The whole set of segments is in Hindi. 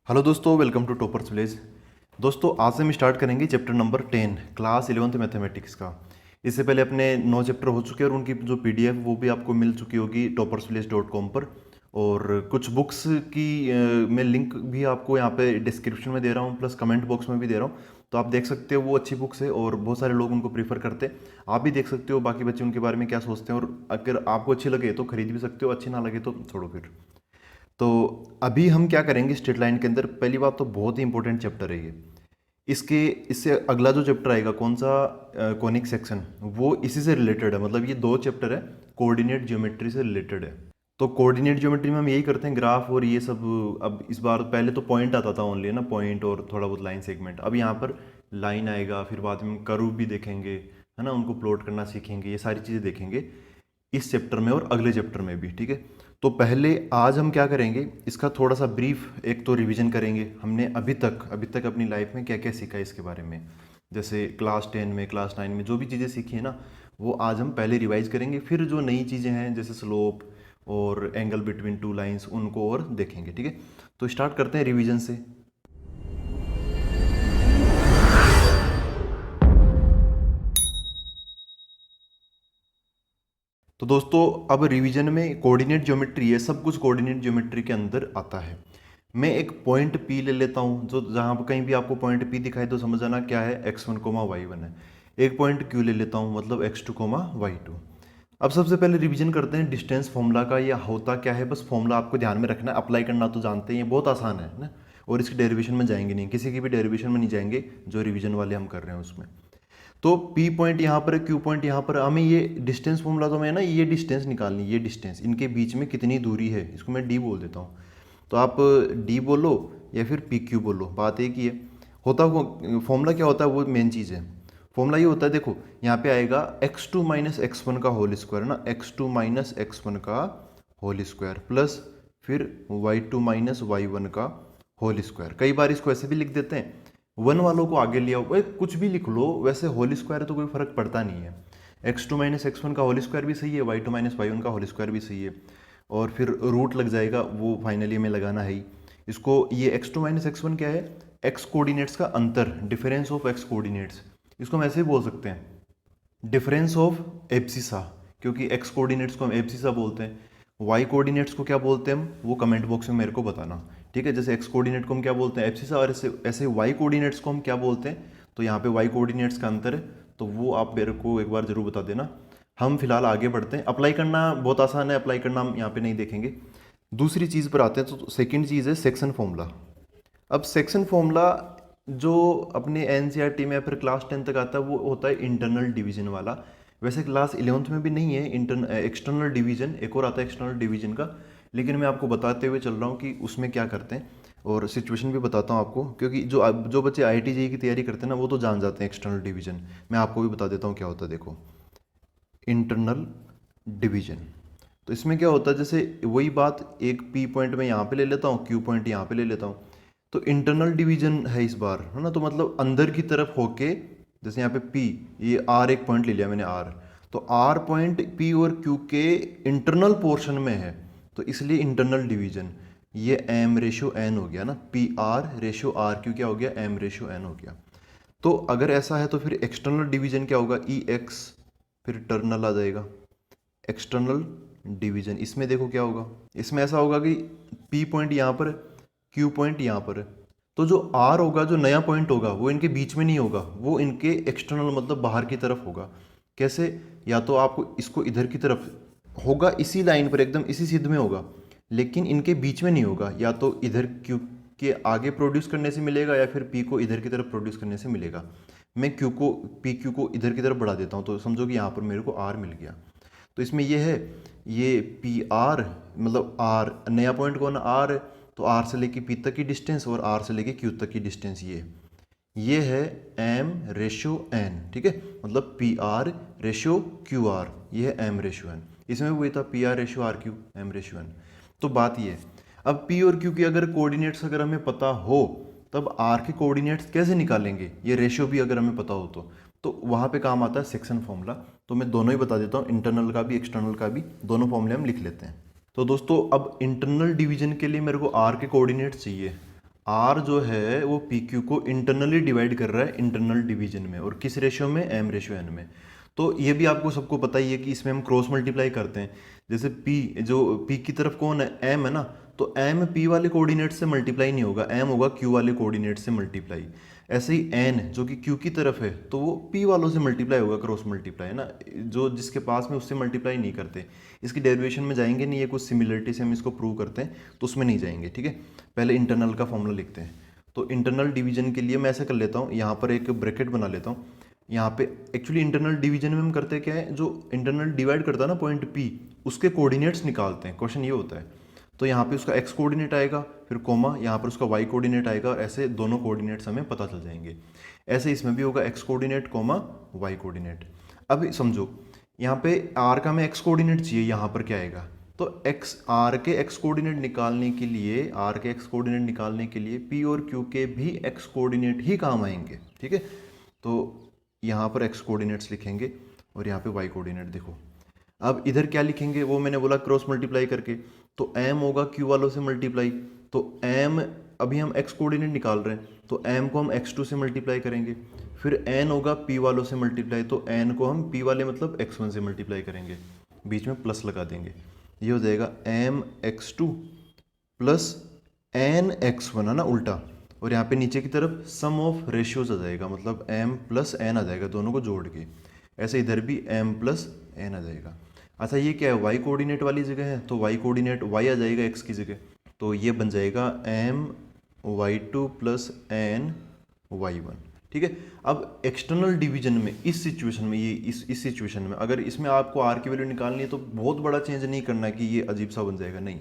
हेलो दोस्तों, वेलकम टू टॉपर्स विलेज। दोस्तों आज से हम स्टार्ट करेंगे chapter number 10 class 11th mathematics का। इससे पहले अपने 9 चैप्टर हो चुके हैं और उनकी जो पीडीएफ वो भी आपको मिल चुकी होगी toppersvillage.com पर। और कुछ बुक्स की मैं लिंक भी आपको यहाँ पे डिस्क्रिप्शन में दे रहा हूँ, प्लस कमेंट बॉक्स में भी दे रहा हूँ। तो आप देख सकते हो, वो अच्छी बुक्स है और बहुत सारे लोग उनको प्रीफर करते हैं। आप भी देख सकते हो बाकी बच्चे उनके बारे में क्या सोचते हैं, और अगर आपको अच्छी लगे तो खरीद भी सकते हो, अच्छी ना लगे तो छोड़ो फिर। तो अभी हम क्या करेंगे स्ट्रेट लाइन के अंदर, पहली बात तो बहुत ही इंपॉर्टेंट चैप्टर है ये। इसके इससे अगला जो चैप्टर आएगा कौन सा, कॉनिक सेक्शन, वो इसी से रिलेटेड है। मतलब ये दो चैप्टर है, कोऑर्डिनेट ज्योमेट्री से रिलेटेड है। तो कोऑर्डिनेट ज्योमेट्री में हम यही करते हैं, ग्राफ और ये सब। अब इस बार पहले तो पॉइंट आता था ओनली ना, पॉइंट और थोड़ा बहुत लाइन सेगमेंट। अब यहाँ पर लाइन आएगा, फिर बाद में कर्व भी देखेंगे, है ना, उनको प्लॉट करना सीखेंगे, ये सारी चीज़ें देखेंगे इस चैप्टर में और अगले चैप्टर में भी। ठीक है, तो पहले आज हम क्या करेंगे, इसका थोड़ा सा ब्रीफ एक तो रिवीजन करेंगे। हमने अभी तक अपनी लाइफ में क्या क्या सीखा है इसके बारे में। जैसे क्लास 10 में, क्लास 9 में जो भी चीज़ें सीखी है ना, वो आज हम पहले रिवाइज करेंगे। फिर जो नई चीज़ें हैं जैसे स्लोप और एंगल बिटवीन टू लाइंस, उनको और देखेंगे। ठीक है, तो स्टार्ट करते हैं रिवीजन से। तो दोस्तों अब रिवीजन में कोऑर्डिनेट ज्योमेट्री है, सब कुछ कोऑर्डिनेट ज्योमेट्री के अंदर आता है। मैं एक पॉइंट पी ले लेता हूँ, जो जहाँ पर कहीं भी आपको पॉइंट पी दिखाए तो समझ जाना क्या है, x1 कोमा y1 है। एक पॉइंट q ले लेता हूँ, मतलब x2 कोमा y2। अब सबसे पहले रिवीजन करते हैं डिस्टेंस फॉर्मूला का, ये होता क्या है। बस फॉर्मूला आपको ध्यान में रखना है, अप्लाई करना तो जानते हैं, ये बहुत आसान है ना। और इसकी डेरिवेशन में जाएंगे नहीं, किसी की भी डेरिवेशन में नहीं जाएंगे, जो रिवीजन वाले हम कर रहे हैं उसमें। तो P पॉइंट यहाँ पर है, Q पॉइंट यहाँ पर, हमें ये डिस्टेंस फॉर्मूला तो मैं ना ये डिस्टेंस निकालनी, ये डिस्टेंस इनके बीच में कितनी दूरी है, इसको मैं D बोल देता हूँ। तो आप D बोलो या फिर PQ बोलो, बात एक ही है। होता फॉर्मूला क्या होता है, वो मेन चीज़ है। फॉर्मूला ये होता है, देखो यहाँ पे आएगा x2 माइनस एक्स वन का होल स्क्वायर ना, x2 माइनस x1 का होल स्क्वायर प्लस फिर y2 माइनस y1 का होल स्क्वायर। कई बार इसको ऐसे भी लिख देते हैं, वन वालों को आगे लिया हुआ, कुछ भी लिख लो, वैसे होल स्क्वायर है तो कोई फर्क पड़ता नहीं है। x2 माइनस एक्स वन का होल स्क्वायर भी सही है, y2 माइनस वाई वन का होल स्क्वायर भी सही है। और फिर रूट लग जाएगा, वो फाइनली हमें लगाना है ही। इसको ये x2 माइनस एक्स वन क्या है, x कोऑर्डिनेट्स का अंतर, डिफरेंस ऑफ x कोऑर्डिनेट्स। इसको हम ऐसे ही बोल सकते हैं, डिफरेंस ऑफ एब्सिसा, क्योंकि x कोऑर्डिनेट्स को हम एब्सिसा बोलते हैं। y कोऑर्डिनेट्स को क्या बोलते हैं हम, वो कमेंट बॉक्स में मेरे को बताना। ठीक है, जैसे x कोऑर्डिनेट को हम क्या बोलते हैं, एब्सिसा, और ऐसे ऐसे y कोऑर्डिनेट्स को हम क्या बोलते हैं। तो यहाँ पे y कोऑर्डिनेट्स का अंतर है, तो वो आप मेरे को एक बार जरूर बता देना। हम फिलहाल आगे बढ़ते हैं। अप्लाई करना बहुत आसान है, अप्लाई करना हम यहाँ पे नहीं देखेंगे। दूसरी चीज़ पर आते हैं, तो सेकेंड चीज़ है सेक्शन फॉर्मूला। अब सेक्शन फॉर्मूला जो अपने एनसीईआरटी में या फिर क्लास 10 तक आता है, वो होता है इंटरनल डिवीजन वाला। वैसे क्लास 11th में भी नहीं है एक्सटर्नल डिवीजन, एक और आता है एक्सटर्नल डिवीजन का। लेकिन मैं आपको बताते हुए चल रहा हूँ कि उसमें क्या करते हैं, और सिचुएशन भी बताता हूँ आपको, क्योंकि जो बच्चे IIT जेईई की तैयारी करते हैं ना, वो तो जान जाते हैं एक्सटर्नल डिवीजन। मैं आपको भी बता देता हूँ क्या होता है। देखो, इंटरनल डिवीजन, तो इसमें क्या होता है, जैसे वही बात, एक P पॉइंट मैं यहाँ पे ले लेता हूँ, Q पॉइंट यहाँ पे ले लेता हूँ। तो इंटरनल डिवीजन है इस बार, है ना, तो मतलब अंदर की तरफ होके, जैसे यहाँ पे P, ये R एक पॉइंट ले लिया मैंने R। तो R पॉइंट P और Q के इंटरनल पोर्शन में है, तो इसलिए इंटरनल डिवीजन। ये M रेशो N हो गया ना, PR रेशो RQ क्या हो गया, M रेशो N हो गया। तो अगर ऐसा है तो फिर एक्सटर्नल डिवीजन क्या होगा, EX, फिर टर्नल आ जाएगा एक्सटर्नल डिवीजन। इसमें देखो क्या होगा, इसमें ऐसा होगा कि P पॉइंट यहाँ पर, Q पॉइंट यहाँ पर है। तो जो R होगा, जो नया पॉइंट होगा, वो इनके बीच में नहीं होगा, वो इनके एक्सटर्नल मतलब बाहर की तरफ होगा। कैसे, या तो आपको इसको इधर की तरफ होगा, इसी लाइन पर एकदम इसी सिद्ध में होगा, लेकिन इनके बीच में नहीं होगा। या तो इधर Q के आगे प्रोड्यूस करने से मिलेगा, या फिर P को इधर की तरफ प्रोड्यूस करने से मिलेगा। मैं PQ को इधर की तरफ बढ़ा देता हूँ, तो समझो कि यहाँ पर मेरे को R मिल गया। तो इसमें ये है, ये पी आर, मतलब आर नया पॉइंट कौन, आर है। तो आर से लेके पी तक की डिस्टेंस और आर से लेके क्यू तक की डिस्टेंस, ये है एम रेशो एन। ठीक है, मतलब P R ratio Q R, ये है एम रेशो एन। इसमें वही था, P R ratio R Q, M ratio N. तो बात ये है, अब पी और क्यू की अगर कोऑर्डिनेट्स अगर हमें पता हो, तब आर के कोऑर्डिनेट्स कैसे निकालेंगे, ये रेशो भी अगर हमें पता हो तो वहाँ पे काम आता है सेक्शन फॉर्मूला। तो मैं दोनों ही बता देता हूँ, इंटरनल का भी एक्सटर्नल का भी, दोनों फॉर्मूले हम लिख लेते हैं। तो दोस्तों अब इंटरनल डिवीजन के लिए मेरे को आर के कोऑर्डिनेट्स चाहिए। आर जो है वो पी क्यू को इंटरनली डिवाइड कर रहा है इंटरनल डिवीजन में, और किस रेशियो में, एम रेशियो एन में। तो ये भी आपको सबको पता ही है कि इसमें हम क्रॉस मल्टीप्लाई करते हैं। जैसे पी, जो पी की तरफ कौन है, एम है ना, तो एम पी वाले कोऑर्डिनेट से मल्टीप्लाई नहीं होगा, एम होगा क्यू वाले कोऑर्डिनेट से मल्टीप्लाई। ऐसे ही एन जो कि क्यू की तरफ है तो वो पी वालों से मल्टीप्लाई होगा, क्रॉस मल्टीप्लाई है ना, जो जिसके पास में उससे मल्टीप्लाई नहीं करते। इसकी डेरिवेशन में जाएंगे नहीं, ये कुछ सिमिलरिटी से हम इसको प्रूव करते हैं तो उसमें नहीं जाएंगे, ठीक है। पहले इंटरनल का फॉर्मूला लिखते हैं। तो इंटरनल डिवीजन के लिए मैं ऐसा कर लेता हूँ, यहाँ पर एक ब्रैकेट बना लेता हूँ। यहाँ पे एक्चुअली इंटरनल डिवीजन में हम करते क्या है, जो इंटरनल डिवाइड करता है ना पॉइंट पी, उसके कोऑर्डिनेट्स निकालते हैं, क्वेश्चन ये होता है। तो यहाँ पे उसका एक्स कोऑर्डिनेट आएगा, फिर कोमा यहाँ पर उसका वाई कोऑर्डिनेट आएगा, और ऐसे दोनों कोऑर्डिनेट्स हमें पता चल जाएंगे। ऐसे इसमें भी होगा X coordinate comma Y coordinate. अब समझो यहाँ पे आर का हमें एक्स कोऑर्डिनेट चाहिए, यहाँ पर क्या आएगा, तो एक्स, आर के एक्स कोऑर्डिनेट निकालने के लिए, आर के एक्स कोऑर्डिनेट निकालने के लिए पी और क्यू के भी एक्स कोऑर्डिनेट ही काम आएंगे, ठीक है। तो यहाँ पर एक्स कोऑर्डिनेट्स लिखेंगे और यहाँ पे वाई कोऑर्डिनेट देखो। अब इधर क्या लिखेंगे, वो मैंने बोला क्रॉस मल्टीप्लाई करके, तो एम होगा क्यू वालों से मल्टीप्लाई, तो एम, अभी हम एक्स कोऑर्डिनेट निकाल रहे हैं तो एम को हम x2 से मल्टीप्लाई करेंगे, फिर एन होगा पी वालों से मल्टीप्लाई, तो एन को हम पी वाले मतलब x1 से मल्टीप्लाई करेंगे, बीच में प्लस लगा देंगे, ये हो जाएगा M x2 plus N x1 है ना उल्टा, और यहाँ पे नीचे की तरफ सम ऑफ रेशियोज आ जाएगा, मतलब m प्लस एन आ जाएगा दोनों को जोड़ के। ऐसे इधर भी m प्लस एन आ जाएगा। अच्छा ये क्या है, y कोऑर्डिनेट वाली जगह है, तो y कोऑर्डिनेट y आ जाएगा x की जगह, तो ये बन जाएगा m y2 plus N y1, ठीक है। अब एक्सटर्नल डिवीजन में इस सिचुएशन में, ये इस सिचुएशन में अगर इसमें आपको r की वैल्यू निकालनी है तो बहुत बड़ा चेंज नहीं करना है कि ये अजीब सा बन जाएगा, नहीं।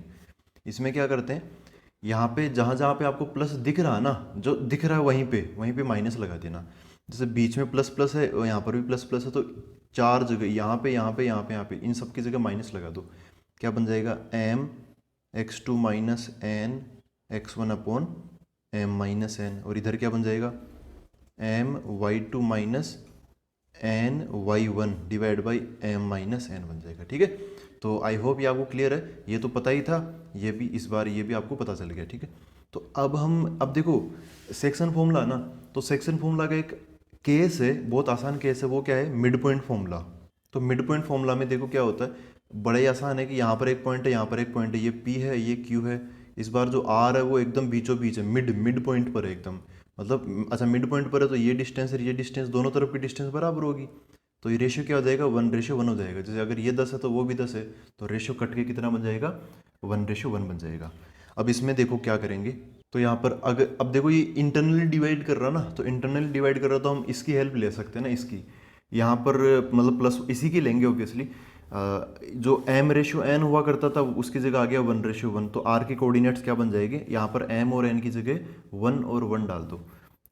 इसमें क्या करते हैं, यहाँ पे जहाँ जहाँ पे आपको प्लस दिख रहा है ना, जो दिख रहा है वहीं पे माइनस लगा देना। जैसे बीच में प्लस प्लस है और यहाँ पर भी प्लस प्लस है, तो चार जगह यहाँ पे यहाँ पे यहाँ पे यहाँ पे इन सब की जगह माइनस लगा दो। क्या बन जाएगा, M x2 minus N x1 upon M minus N, और इधर क्या बन जाएगा, M y2 minus N y1 divide by M minus N बन जाएगा, ठीक है। तो आई होप ये आपको क्लियर है, ये तो पता ही था, ये भी इस बार ये भी आपको पता चल गया, ठीक है। तो अब देखो सेक्शन फॉर्मूला ना, तो सेक्शन फॉर्मूला का एक केस है, बहुत आसान केस है, वो क्या है, मिड पॉइंट फॉर्मूला। तो मिड पॉइंट फॉर्मूला में देखो क्या होता है, बड़ा ही आसान है कि यहाँ पर एक पॉइंट है, यहाँ पर एक पॉइंट है, ये P है, ये Q है, इस बार जो R है वो एकदम बीचों बीच है, मिड पॉइंट पर है एकदम, मतलब अच्छा मिड पॉइंट पर है तो ये डिस्टेंस है, ये डिस्टेंस, दोनों तरफ की डिस्टेंस बराबर होगी, तो ये रेशियो क्या हो जाएगा, 1:1 हो जाएगा। जैसे अगर ये 10 है तो वो भी 10 है, तो रेशियो कट के कितना बन जाएगा, 1:1 बन जाएगा। अब इसमें देखो क्या करेंगे, तो यहाँ पर अगर अब देखो ये इंटरनली डिवाइड कर रहा ना, तो इंटरनली डिवाइड कर रहा तो हम इसकी हेल्प ले सकते हैं ना, इसकी यहाँ पर मतलब प्लस इसी की लेंगे ऑब्वियसली। जो m रेशियो n हुआ करता था उसकी जगह आ गया 1:1, तो r के कोऑर्डिनेट्स क्या बन जाएंगे, यहाँ पर m और n की जगह 1 और 1 डाल दो,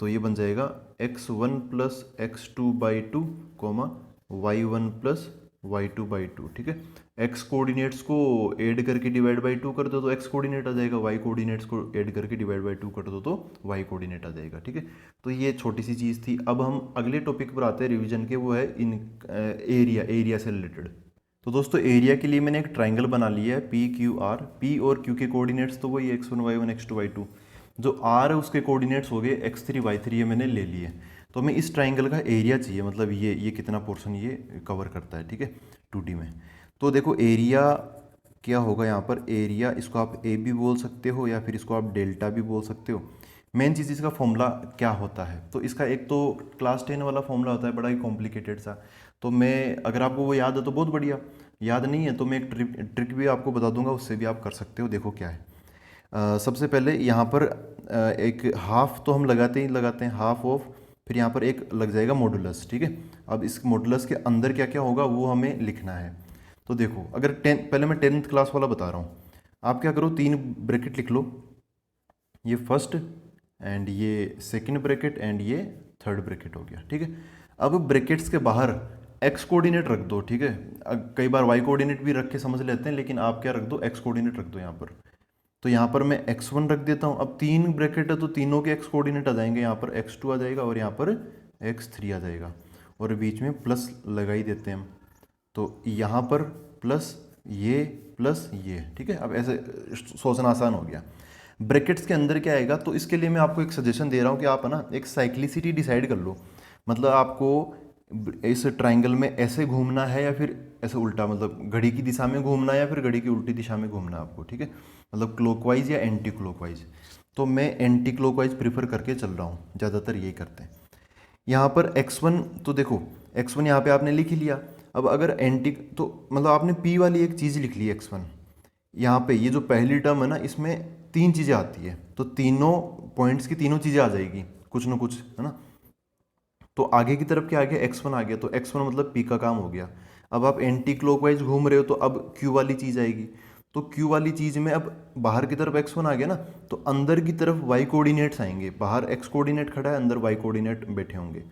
तो ये बन जाएगा x1 plus x2/2 coma y1 plus y2/2, ठीक है। x कोऑर्डिनेट्स को ऐड करके डिवाइड बाई 2 कर दो तो x कोऑर्डिनेट आ जाएगा, y कोऑर्डिनेट्स को ऐड करके डिवाइड बाई 2 कर दो तो y कोऑर्डिनेट आ जाएगा, ठीक है। तो ये छोटी सी चीज़ थी। अब हम अगले टॉपिक पर आते हैं रिवीजन के, वो है इन एरिया से रिलेटेड। तो दोस्तों एरिया के लिए मैंने एक ट्राइंगल बना लिया है पी क्यू आर, पी और क्यू के कोऑर्डिनेट्स तो वही x1 y1 x2 y2, जो आर है उसके कोऑर्डिनेट्स हो गए x3 y3, ये मैंने ले लिए। तो हमें इस ट्राइंगल का एरिया चाहिए, मतलब ये कितना पोर्शन ये कवर करता है, ठीक है, 2D में। तो देखो एरिया क्या होगा यहाँ पर, एरिया इसको आप ए भी बोल सकते हो या फिर इसको आप डेल्टा भी बोल सकते हो। मेन चीज़ इसका फॉर्मूला क्या होता है, तो इसका एक तो क्लास 10 वाला फॉर्मूला होता है बड़ा ही कॉम्प्लिकेटेड सा, तो मैं अगर आपको वो याद है तो बहुत बढ़िया, याद नहीं है तो मैं एक ट्रिक भी आपको बता दूंगा, उससे भी आप कर सकते हो। देखो क्या है, सबसे पहले यहाँ पर एक हाफ तो हम लगाते हैं हाफ ऑफ, फिर यहाँ पर एक लग जाएगा मॉडुलस, ठीक है। अब इस मॉडुलस के अंदर क्या क्या होगा वो हमें लिखना है। तो देखो अगर पहले मैं 10th क्लास वाला बता रहा हूँ, आप क्या करो, 3 ब्रैकेट लिख लो, ये फर्स्ट एंड ये सेकंड ब्रैकेट एंड ये थर्ड ब्रैकेट हो गया, ठीक है। अब ब्रैकेट्स के बाहर एक्स कोऑर्डिनेट रख दो, ठीक है। कई बार वाई कोऑर्डिनेट भी रख के समझ लेते हैं, लेकिन आप क्या रख दो, एक्स कोऑर्डिनेट रख दो यहाँ पर। तो यहाँ पर मैं x1 रख देता हूँ। अब 3 ब्रैकेट है तो तीनों के एक्स कोऑर्डिनेट आ जाएंगे, यहाँ पर x2 आ जाएगा और यहाँ पर x3 आ जाएगा, और बीच में प्लस लगा ही देते हैं हम, तो यहाँ पर प्लस ये, ठीक है। अब ऐसे सोचना आसान हो गया। ब्रैकेट्स के अंदर क्या आएगा, तो इसके लिए मैं आपको एक सजेशन दे रहा हूँ कि आप है ना एक साइक्लिसिटी डिसाइड कर लो। मतलब आपको इस ट्राइंगल में ऐसे घूमना है या फिर ऐसे उल्टा, मतलब घड़ी की दिशा में घूमना है या फिर घड़ी की उल्टी दिशा में घूमना है आपको, ठीक है, मतलब क्लॉकवाइज या एंटी क्लॉकवाइज। तो मैं एंटी क्लॉकवाइज प्रीफर करके चल रहा हूँ, ज़्यादातर यही करते हैं। यहाँ पर x1 तो देखो x1 यहाँ पे आपने लिख ही लिया। अब अगर एंटी तो मतलब आपने p वाली एक चीज़ लिख ली x1। यहाँ पे ये जो पहली टर्म है ना, इसमें तीन चीज़ें आती है, तो तीनों पॉइंट्स की तीनों चीज़ें आ जाएगी कुछ ना कुछ, है ना। तो आगे की तरफ क्या आ गया, x1 आ गया, तो x1 मतलब p का काम हो गया। अब आप एंटी क्लॉकवाइज घूम रहे हो तो अब q वाली चीज़ आएगी। तो q वाली चीज़ में अब बाहर की तरफ x1 आ गया ना, तो अंदर की तरफ y कोऑर्डिनेट्स आएंगे। बाहर x कोऑर्डिनेट खड़ा है, अंदर y कोऑर्डिनेट बैठे होंगे।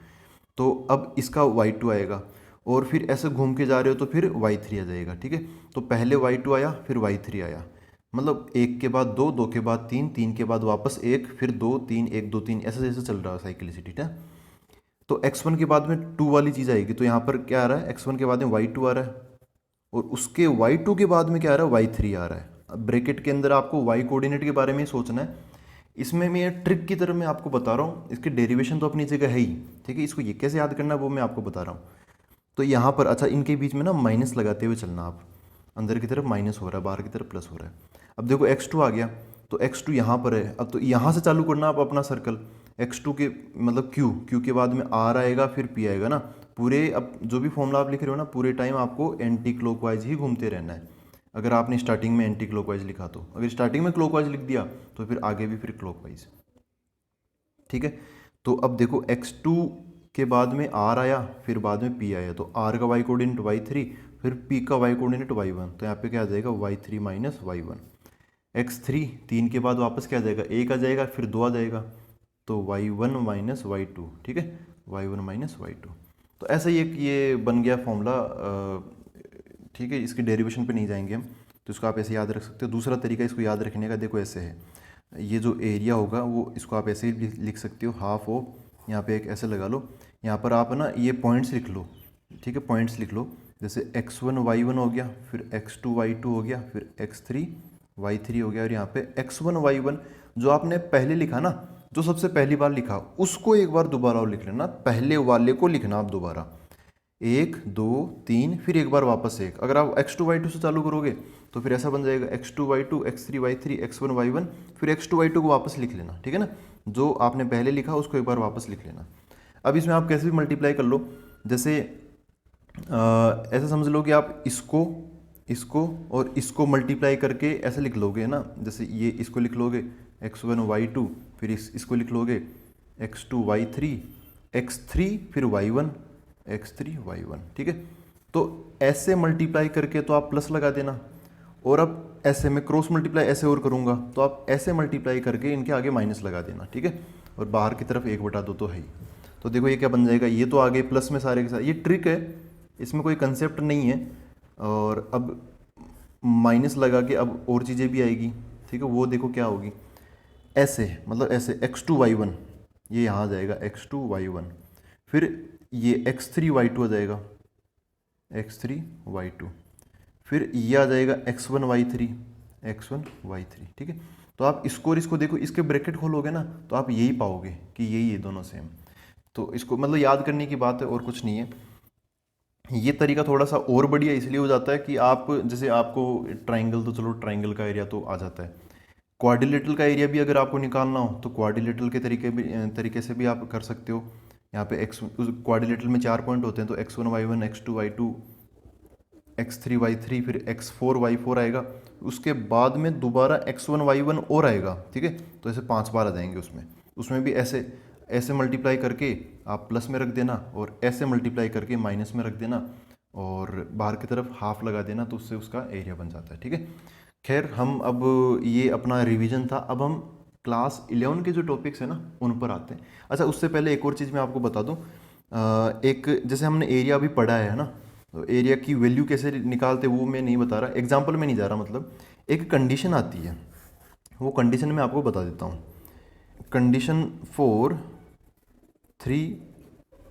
तो अब इसका y2 आएगा, और फिर ऐसे घूम के जा रहे हो तो फिर y3 आ जाएगा, ठीक है। तो पहले y2 आया, फिर y3 आया, मतलब एक के बाद दो, दो के बाद तीन, तीन के बाद वापस एक, फिर दो तीन, एक दो तीन, ऐसे जैसे चल रहा है साइक्लिसिटी, ठीक है। तो x1 के बाद में 2 वाली चीज़ आएगी, तो यहाँ पर क्या आ रहा है, x1 के बाद में y2 आ रहा है, और उसके y2 के बाद में क्या आ रहा है, y3 आ रहा है। अब ब्रैकेट के अंदर आपको y कोऑर्डिनेट के बारे में ही सोचना है। इसमें मैं ये ट्रिक की तरह मैं आपको बता रहा हूँ, इसके डेरिवेशन तो अपनी जगह है ही, ठीक है। इसको ये कैसे याद करना है वो मैं आपको बता रहा हूँ। तो यहाँ पर अच्छा, इनके बीच में ना माइनस लगाते हुए चलना आप, अंदर की तरफ माइनस हो रहा है, बाहर की तरफ प्लस हो रहा है। अब देखो x2 आ गया, तो x2 यहाँ पर है। अब तो यहाँ से चालू करना आप अपना सर्कल, x2 के मतलब q के बाद में r आएगा, फिर p आएगा ना पूरे। अब जो भी फॉर्मूला आप लिख रहे हो ना, पूरे टाइम आपको एंटी क्लॉकवाइज ही घूमते रहना है। अगर आपने स्टार्टिंग में एंटी क्लॉकवाइज लिखा, तो अगर स्टार्टिंग में क्लॉकवाइज लिख दिया तो फिर आगे भी फिर क्लॉकवाइज, ठीक है। तो अब देखो x2 के बाद में r आया, फिर बाद में p आया, तो r का y कोऑर्डिनेट y3, फिर p का y कोऑर्डिनेट y1, तो यहाँ पे क्या आ जाएगा y3 माइनस y1। x3 तीन के बाद वापस क्या आ जाएगा, एक आ जाएगा, फिर दो आ जाएगा, तो y1 माइनस y2, ठीक है, y1 माइनस y2। तो ऐसा ही एक ये बन गया फॉर्मूला, ठीक है। इसकी डेरिवेशन पे नहीं जाएंगे हम, तो इसको आप ऐसे याद रख सकते हो। दूसरा तरीका इसको याद रखने का देखो ऐसे है, ये जो एरिया होगा वो इसको आप ऐसे ही लिख सकते हो, हाफ ऑफ, यहाँ पे एक ऐसे लगा लो। यहाँ पर आप ना ये पॉइंट्स लिख लो, ठीक है, पॉइंट्स लिख लो। जैसे x1 y1 हो गया, फिर x2 y2 हो गया, फिर x3 y3 हो गया, और यहाँ पे x1 y1 जो आपने पहले लिखा ना, जो सबसे पहली बार लिखा, उसको एक बार दोबारा और लिख लेना, पहले वाले को लिखना आप दोबारा, एक दो तीन, फिर एक बार वापस एक। अगर आप x2 y2 से चालू करोगे तो फिर ऐसा बन जाएगा x2 y2 x3 y3 x1 y1, फिर x2 y2 को वापस लिख लेना, ठीक है ना। जो आपने पहले लिखा उसको एक बार वापस लिख लेना। अब इसमें आप कैसे भी मल्टीप्लाई कर लो, जैसे ऐसा समझ लो कि आप इसको इसको और इसको मल्टीप्लाई करके ऐसे लिख लोगे ना, जैसे ये इसको लिख लोगे x1 y2, फिर इसको लिख लोगे x2 y3 x3, फिर y1 x3 y1, ठीक है। तो ऐसे मल्टीप्लाई करके तो आप प्लस लगा देना, और अब ऐसे में क्रॉस मल्टीप्लाई ऐसे और करूँगा तो आप ऐसे मल्टीप्लाई करके इनके आगे माइनस लगा देना, ठीक है। और बाहर की तरफ 1/2 तो है ही। तो देखो ये क्या बन जाएगा, ये तो आगे प्लस में सारे के साथ, ये ट्रिक है, इसमें कोई कंसेप्ट नहीं है। और अब माइनस लगा के अब और चीज़ें भी आएगी, ठीक है। वो देखो क्या होगी, ऐसे मतलब ऐसे x2 y1, ये यहाँ आ जाएगा x2 y1, फिर ये x3 y2 आ जाएगा x3 y2, फिर ये आ जाएगा x1 y3, ठीक है। तो आप इसको और इसको देखो, इसके ब्रैकेट खोलोगे ना तो आप यही पाओगे कि यही ये दोनों सेम। तो इसको मतलब याद करने की बात है और कुछ नहीं है। ये तरीका थोड़ा सा और बढ़िया इसलिए हो जाता है कि आप जैसे आपको ट्राइंगल, तो चलो ट्राइंगल का एरिया तो आ जाता है, क्वाड्रिलेटरल का एरिया भी अगर आपको निकालना हो तो क्वाड्रिलेटरल के तरीके से भी आप कर सकते हो। यहाँ पे एक्स क्वाड्रिलेटरल में 4 पॉइंट होते हैं, तो x1 y1 x2 y2 x3 y3, फिर x4 y4 आएगा, उसके बाद में दोबारा x1 y1 और आएगा, ठीक है। तो ऐसे 5 बार आ जाएंगे उसमें। उसमें भी ऐसे ऐसे मल्टीप्लाई करके आप प्लस में रख देना, और ऐसे मल्टीप्लाई करके माइनस में रख देना, और बाहर की तरफ हाफ लगा देना, तो उससे उसका एरिया बन जाता है, ठीक है। खैर, हम अब ये अपना रिवीजन था, अब हम क्लास 11 के जो टॉपिक्स हैं ना उन पर आते हैं। अच्छा, उससे पहले एक और चीज़ मैं आपको बता दूं, एक जैसे हमने एरिया अभी पढ़ा है ना, तो एरिया की वैल्यू कैसे निकालते वो मैं नहीं बता रहा, एग्जाम्पल में नहीं जा रहा, मतलब एक कंडीशन आती है, वो कंडीशन मैं आपको बता देता हूँ। Condition for 3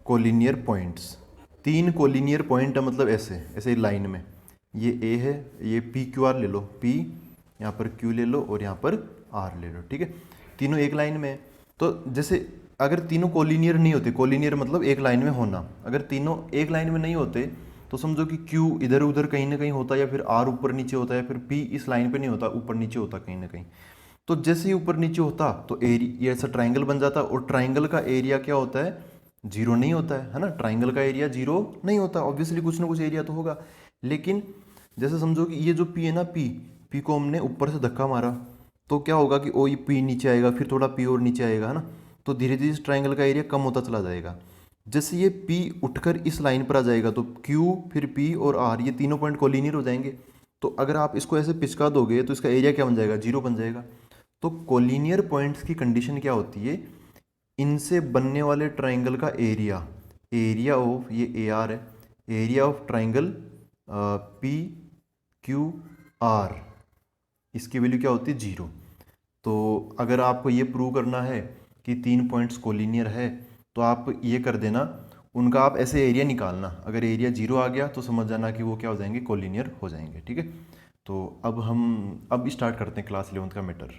collinear points, 3 collinear point है, मतलब ऐसे ऐसे लाइन में, ये ए है, ये पी क्यू आर ले लो, पी यहाँ पर क्यू ले लो, और यहाँ पर आर ले लो, ठीक है। तीनों एक लाइन में है, तो जैसे अगर तीनों कोलिनियर नहीं होते, कोलिनियर मतलब एक लाइन में होना, अगर तीनों एक लाइन में नहीं होते तो समझो कि Q इधर उधर कहीं ना कहीं होता, या फिर R ऊपर नीचे होता, या फिर P इस लाइन पे नहीं होता, ऊपर नीचे होता कहीं ना कहीं। तो जैसे ही ऊपर नीचे होता तो एरिया ऐसा ट्राइंगल बन जाता, और ट्राइंगल का एरिया क्या होता है, जीरो नहीं होता है ना। ट्राइंगल का एरिया जीरो नहीं होता, ऑब्वियसली कुछ ना कुछ एरिया तो होगा। लेकिन जैसे समझो कि ये जो P है ना, P को हमने ऊपर से धक्का मारा, तो क्या होगा कि ओ ये P नीचे आएगा, फिर थोड़ा P और नीचे आएगा, है ना। तो धीरे धीरे इस ट्राइंगल का एरिया कम होता चला जाएगा। जैसे ये P उठकर इस लाइन पर आ जाएगा तो Q फिर P और R ये तीनों पॉइंट कोलिनियर हो जाएंगे। तो अगर आप इसको ऐसे पिचका दोगे तो इसका एरिया क्या बन जाएगा, जीरो बन जाएगा। तो कोलिनियर पॉइंट्स की कंडीशन क्या होती है, इनसे बनने वाले ट्राइंगल का एरिया, एरिया ऑफ ये ए आर है, area of triangle P Q R, इसकी वैल्यू क्या होती है, जीरो। तो अगर आपको ये प्रूव करना है कि तीन पॉइंट्स कोलिनियर है तो आप ये कर देना, उनका आप ऐसे एरिया निकालना, अगर एरिया जीरो आ गया तो समझ जाना कि वो क्या हो जाएंगे, कोलिनियर हो जाएंगे, ठीक है। तो अब स्टार्ट करते हैं क्लास 11 का मैटर।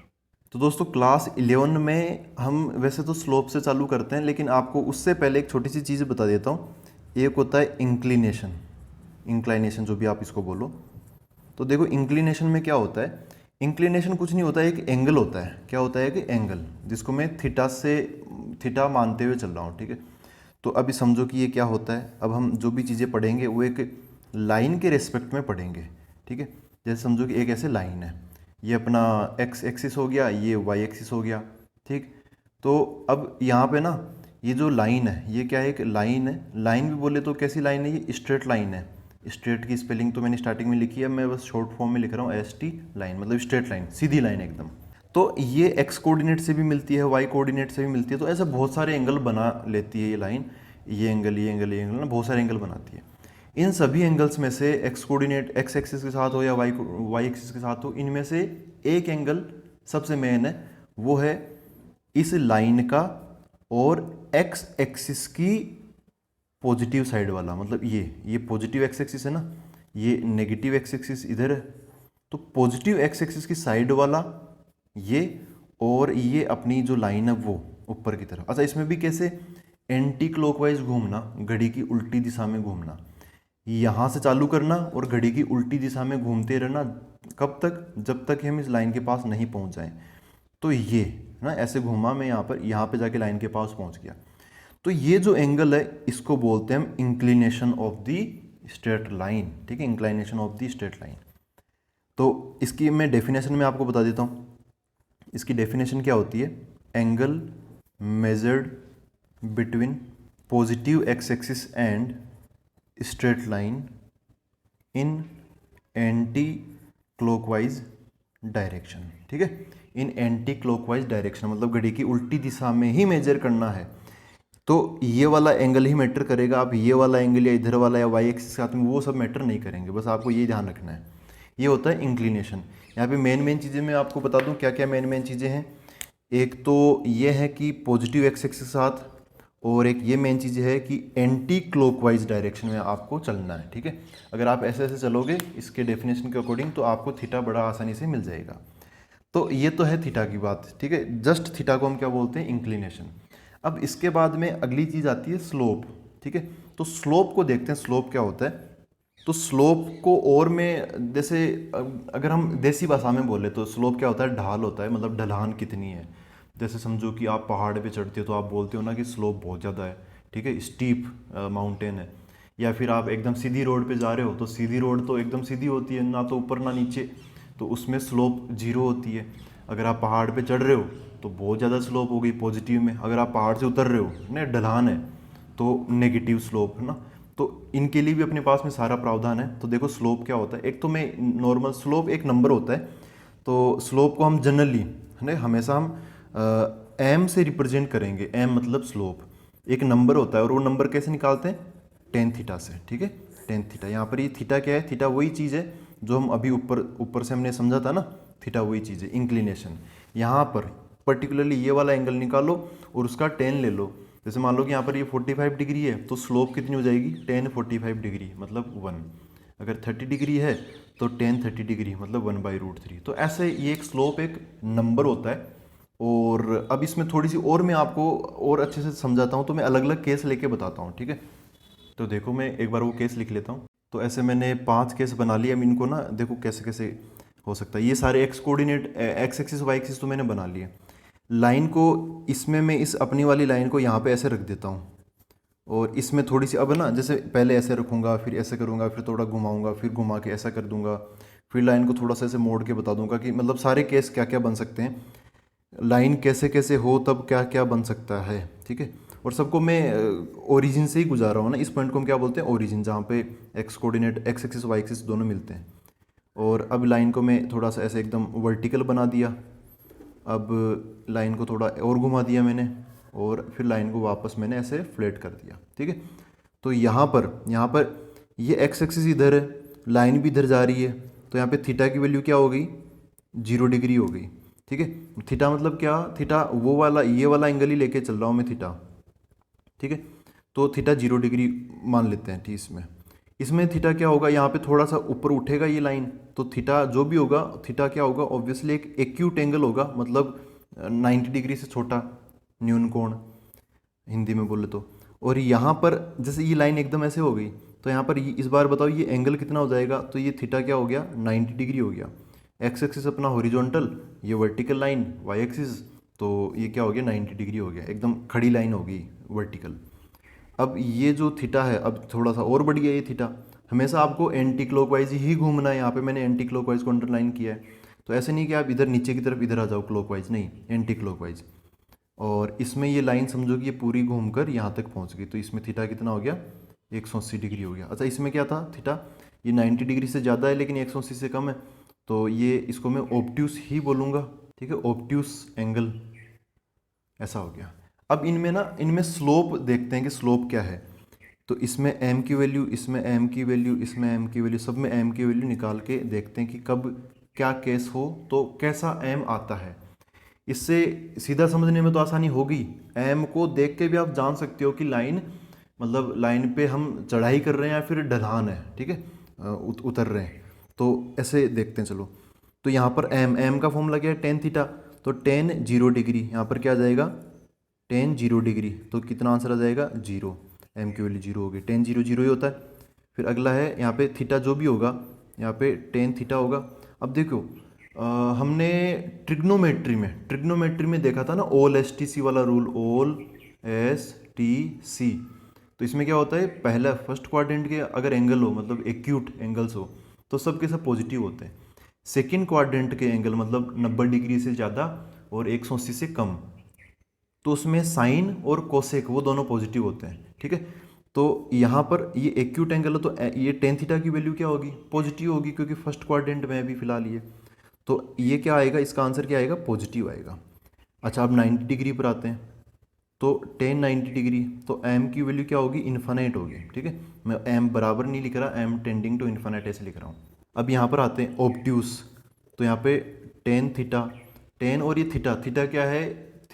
तो दोस्तों क्लास 11 में हम वैसे तो स्लोप से चालू करते हैं, लेकिन आपको उससे पहले एक छोटी सी चीज़ बता देता हूँ। एक होता है इंक्लिनेशन, इंक्लाइनेशन जो भी आप इसको बोलो। तो देखो इंक्लिनेशन में क्या होता है, इंक्लिनेशन कुछ नहीं होता है, एक एंगल होता है। क्या होता है कि एंगल, जिसको मैं थीटा मानते हुए चल रहा हूँ, ठीक है। तो अभी समझो कि ये क्या होता है, अब हम जो भी चीज़ें पढ़ेंगे वो एक लाइन के रेस्पेक्ट में पढ़ेंगे, ठीक है। जैसे समझो कि एक ऐसे लाइन है, ये अपना एक्स एक्सिस हो गया, ये वाई एक्सिस हो गया, ठीक। तो अब यहाँ पे ना ये जो लाइन है ये क्या है, एक लाइन है। लाइन भी बोले तो कैसी लाइन है, ये स्ट्रेट लाइन है। स्ट्रेट की स्पेलिंग तो मैंने स्टार्टिंग में लिखी है, मैं बस शॉर्ट फॉर्म में लिख रहा हूँ, ST लाइन, मतलब स्ट्रेट लाइन, सीधी लाइन एकदम। तो ये एक्स कोऑर्डिनेट से भी मिलती है, वाई कोऑर्डिनेट से भी मिलती है। तो ऐसे बहुत सारे एंगल बना लेती है ये लाइन, ये एंगल ये एंगल ये एंगल ना, बहुत सारे एंगल बनाती है। इन सभी एंगल्स में से एक्स कोऑर्डिनेट एक्स एक्सिस के साथ हो या वाई एक्सिस के साथ हो, इनमें से एक एंगल सबसे मेन है, वो है इस लाइन का और एक्स एक्सिस की पॉजिटिव साइड वाला। मतलब ये पॉजिटिव एक्स एक्सिस है ना, ये नेगेटिव एक्स एक्सिस इधर है। तो पॉजिटिव एक्स एक्सिस की साइड वाला ये, और ये अपनी जो लाइन है वो ऊपर की तरफ। अच्छा इसमें भी कैसे, एंटी क्लॉकवाइज घूमना, घड़ी की उल्टी दिशा में घूमना, यहाँ से चालू करना और घड़ी की उल्टी दिशा में घूमते रहना, कब तक, जब तक हम इस लाइन के पास नहीं पहुँच जाएं। तो ये ना ऐसे घूमा मैं यहाँ पे जाके लाइन के पास पहुँच गया। तो ये जो एंगल है इसको बोलते हैं हम inclination of the straight line, ठीक है, inclination of the straight line. तो इसकी मैं डेफिनेशन में आपको बता देता हूँ। इसकी डेफिनेशन क्या होती है, angle measured between positive x axis and straight line in anti clockwise direction, ठीक है। इन एंटी क्लॉकवाइज डायरेक्शन मतलब घड़ी की उल्टी दिशा में ही मेजर करना है। तो ये वाला एंगल ही मैटर करेगा, आप ये वाला एंगल या इधर वाला या वाई एक्सिस के साथ में वो सब मैटर नहीं करेंगे, बस आपको ये ध्यान रखना है। ये होता है इंक्लिनेशन। यहाँ पे मेन चीज़ें मैं आपको बता दूँ क्या क्या मेन चीज़ें हैं। एक तो ये है कि पॉजिटिव एक्स एक्सिस के साथ, और एक ये मेन चीज़ है कि एंटी क्लॉकवाइज डायरेक्शन में आपको चलना है, ठीक है। अगर आप ऐसे ऐसे चलोगे इसके डेफिनेशन के अकॉर्डिंग तो आपको थीटा बड़ा आसानी से मिल जाएगा। तो ये तो है थीटा की बात, ठीक है। जस्ट थीटा को हम क्या बोलते हैं, इंक्लिनेशन। अब इसके बाद में अगली चीज़ आती है स्लोप, ठीक है। तो स्लोप को देखते हैं, स्लोप क्या होता है। तो स्लोप को और में जैसे अगर हम देसी भाषा में बोले तो स्लोप क्या होता है, ढाल होता है, मतलब ढलान कितनी है। जैसे समझो कि आप पहाड़ पे चढ़ते हो तो आप बोलते हो ना कि स्लोप बहुत ज़्यादा है, ठीक है, स्टीप माउंटेन है। या फिर आप एकदम सीधी रोड पे जा रहे हो तो सीधी रोड तो एकदम सीधी होती है, ना तो ऊपर ना नीचे, तो उसमें स्लोप जीरो होती है। अगर आप पहाड़ पे चढ़ रहे हो तो बहुत ज़्यादा स्लोप हो गई पॉजिटिव में। अगर आप पहाड़ से उतर रहे हो ना, ढलान है, तो नेगेटिव स्लोप है ना। तो इनके लिए भी अपने पास में सारा प्रावधान है। तो देखो स्लोप क्या होता है, एक तो मैं नॉर्मल स्लोप एक नंबर होता है। तो स्लोप को हम जनरली है ना हमेशा हम एम से रिप्रेजेंट करेंगे। एम मतलब स्लोप एक नंबर होता है, और वो नंबर कैसे निकालते हैं, टेन थीटा से, ठीक है। टेन थीटा, यहाँ पर ये थीटा क्या है, थीटा वही चीज़ है जो हम अभी ऊपर से हमने समझा था ना, थीटा वही चीज़ है, इंक्लिनेशन। यहाँ पर पर्टिकुलरली ये वाला एंगल निकालो और उसका 10 ले लो। जैसे मान लो कि यहाँ पर ये 45 डिग्री है तो स्लोप कितनी हो जाएगी, 10 45 डिग्री मतलब 1। अगर 30 डिग्री है तो टेन 30 डिग्री मतलब 1/√3। तो ऐसे ये एक स्लोप एक नंबर होता है। और अब इसमें थोड़ी सी और मैं आपको और अच्छे से समझाता हूँ, तो मैं अलग अलग केस लेके बताता हूँ, ठीक है। तो देखो मैं एक बार वो केस लिख लेता हूँ। तो ऐसे मैंने 5 केस बना लिए। अब इनको ना देखो कैसे कैसे हो सकता है। ये सारे X coordinate, X axis Y axis तो मैंने बना लिए। लाइन को इसमें मैं इस अपनी वाली लाइन को यहाँ पे ऐसे रख देता हूँ, और इसमें थोड़ी सी अब ना जैसे पहले ऐसे रखूँगा, फिर ऐसे करूँगा, फिर थोड़ा घुमाऊँगा, फिर घुमा के ऐसा कर दूँगा, फिर लाइन को थोड़ा सा ऐसे मोड़ के बता दूँगा कि मतलब सारे केस क्या क्या बन सकते हैं, लाइन कैसे कैसे हो तब क्या क्या बन सकता है, ठीक है। और सबको मैं ओरिजिन से ही गुजार रहा हूँ ना। इस पॉइंट को हम क्या बोलते हैं, ओरिजिन, जहाँ पे X coordinate, X axis Y axis दोनों मिलते हैं। और अब लाइन को मैं थोड़ा सा ऐसे एकदम वर्टिकल बना दिया। अब लाइन को थोड़ा और घुमा दिया मैंने, और फिर लाइन को वापस मैंने ऐसे फ्लैट कर दिया, ठीक है। तो यहाँ पर ये एक्स एक्सिस इधर है, लाइन भी इधर जा रही है, तो यहाँ पे थीटा की वैल्यू क्या हो गई, 0 डिग्री हो गई, ठीक है। थीटा मतलब क्या, थीटा वो वाला ये वाला एंगल ही लेके चल रहा हूँ मैं थीटा, ठीक है। तो थीटा 0 डिग्री मान लेते हैं, ठीक। इसमें इसमें थीटा क्या होगा, यहाँ पे थोड़ा सा ऊपर उठेगा ये लाइन, तो थीटा जो भी होगा, थीटा क्या होगा, ऑब्वियसली एक एक्यूट एंगल होगा, मतलब 90 डिग्री से छोटा न्यून कोण हिंदी में बोले तो। और यहाँ पर जैसे ये लाइन एकदम ऐसे हो गई, तो यहाँ पर इस बार बताओ ये एंगल कितना हो जाएगा, तो ये थीटा क्या हो गया, 90 डिग्री हो गया। एक्स एक्सिस अपना हॉरिजॉन्टल, ये वर्टिकल लाइन वाई एक्सिस, तो ये क्या हो गया, 90 डिग्री हो गया, एकदम खड़ी लाइन हो गई वर्टिकल। अब ये जो थीटा है, अब थोड़ा सा और बढ़ गया ये थीटा। हमेशा आपको एंटी क्लॉकवाइज ही घूमना है, यहाँ पे मैंने एंटी क्लॉकवाइज को अंडरलाइन किया है। तो ऐसे नहीं कि आप इधर नीचे की तरफ इधर आ जाओ क्लॉकवाइज, नहीं, एंटी क्लॉकवाइज। और इसमें ये लाइन समझो कि ये पूरी घूमकर यहाँ तक पहुँच गई, तो इसमें थीटा कितना हो गया, 180 डिग्री हो गया। अच्छा, इसमें क्या था, थीटा ये 90 डिग्री से ज़्यादा है लेकिन 180 से कम है, तो ये इसको मैं ऑब्ट्यूस ही बोलूँगा, ठीक है, ऑब्ट्यूस एंगल, ऐसा हो गया। अब इनमें ना, इनमें स्लोप देखते हैं कि स्लोप क्या है। तो इसमें एम की वैल्यू, इसमें एम की वैल्यू, इसमें एम की वैल्यू, सब में एम की वैल्यू निकाल के देखते हैं कि कब क्या केस हो तो कैसा एम आता है। इससे सीधा समझने में तो आसानी होगी। एम को देख के भी आप जान सकते हो कि लाइन, मतलब लाइन पे हम चढ़ाई कर रहे हैं या फिर ढलान है, ठीक है, उतर रहे हैं। तो ऐसे देखते हैं, चलो। तो यहाँ पर एम एम का फॉर्मूला क्या है, टेन थीटा। तो टेन 0 डिग्री, यहाँ पर क्या आ जाएगा, टेन 0 डिग्री, तो कितना आंसर आ जाएगा, 0। एम की वैल्यू 0 होगी, टेन 0 ही होता है। फिर अगला है यहाँ पे थीटा जो भी होगा, यहाँ पे टेन थीटा होगा। अब देखो हमने ट्रिग्नोमेट्री में देखा था ना, ओल एस टी सी वाला रूल, ओल एस टी सी। तो इसमें क्या होता है, पहला फर्स्ट क्वाड्रेंट के अगर एंगल हो, मतलब एक्यूट एंगल्स हो, तो सब के सब पॉजिटिव होते हैं। सेकेंड क्वाड्रेंट के एंगल मतलब 90 डिग्री से ज़्यादा और 180 से कम, तो उसमें साइन और कोसेक वो दोनों पॉजिटिव होते हैं, ठीक है। तो यहाँ पर ये एक्यूट एंगल है, तो ये टेन थीटा की वैल्यू क्या होगी, पॉजिटिव होगी, क्योंकि फर्स्ट क्वाड्रेंट में अभी फिलहाल ये। तो ये क्या आएगा, इसका आंसर क्या आएगा, पॉजिटिव आएगा। अच्छा, अब 90 डिग्री पर आते हैं। तो टेन 90 डिग्री, तो एम की वैल्यू क्या होगी, इन्फानाइट होगी, ठीक है। मैं एम बराबर नहीं लिख रहा, एम टेंडिंग टू इन्फानाइट ऐसे लिख रहा हूँ। अब यहाँ पर आते हैं ऑब्ट्यूस। तो यहाँ पे टेन थीटा, टेन और ये थीटा, थीटा क्या है,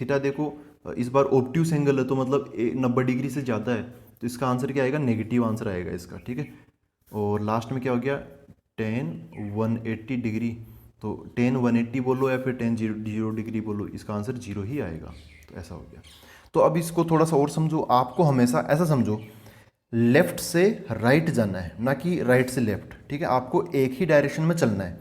थीटा देखो इस बार ऑब्ट्यूस एंगल है, तो मतलब 90 डिग्री से ज़्यादा है, तो इसका आंसर क्या आएगा, नेगेटिव आंसर आएगा इसका, ठीक है। और लास्ट में क्या हो गया, टेन 180 डिग्री। तो टेन 180 बोलो या फिर टेन 0 डिग्री बोलो, इसका आंसर 0 ही आएगा। तो ऐसा हो गया। तो अब इसको थोड़ा सा और समझो। आपको हमेशा ऐसा समझो, लेफ्ट से राइट जाना है, ना कि राइट से लेफ्ट, ठीक है। आपको एक ही डायरेक्शन में चलना है।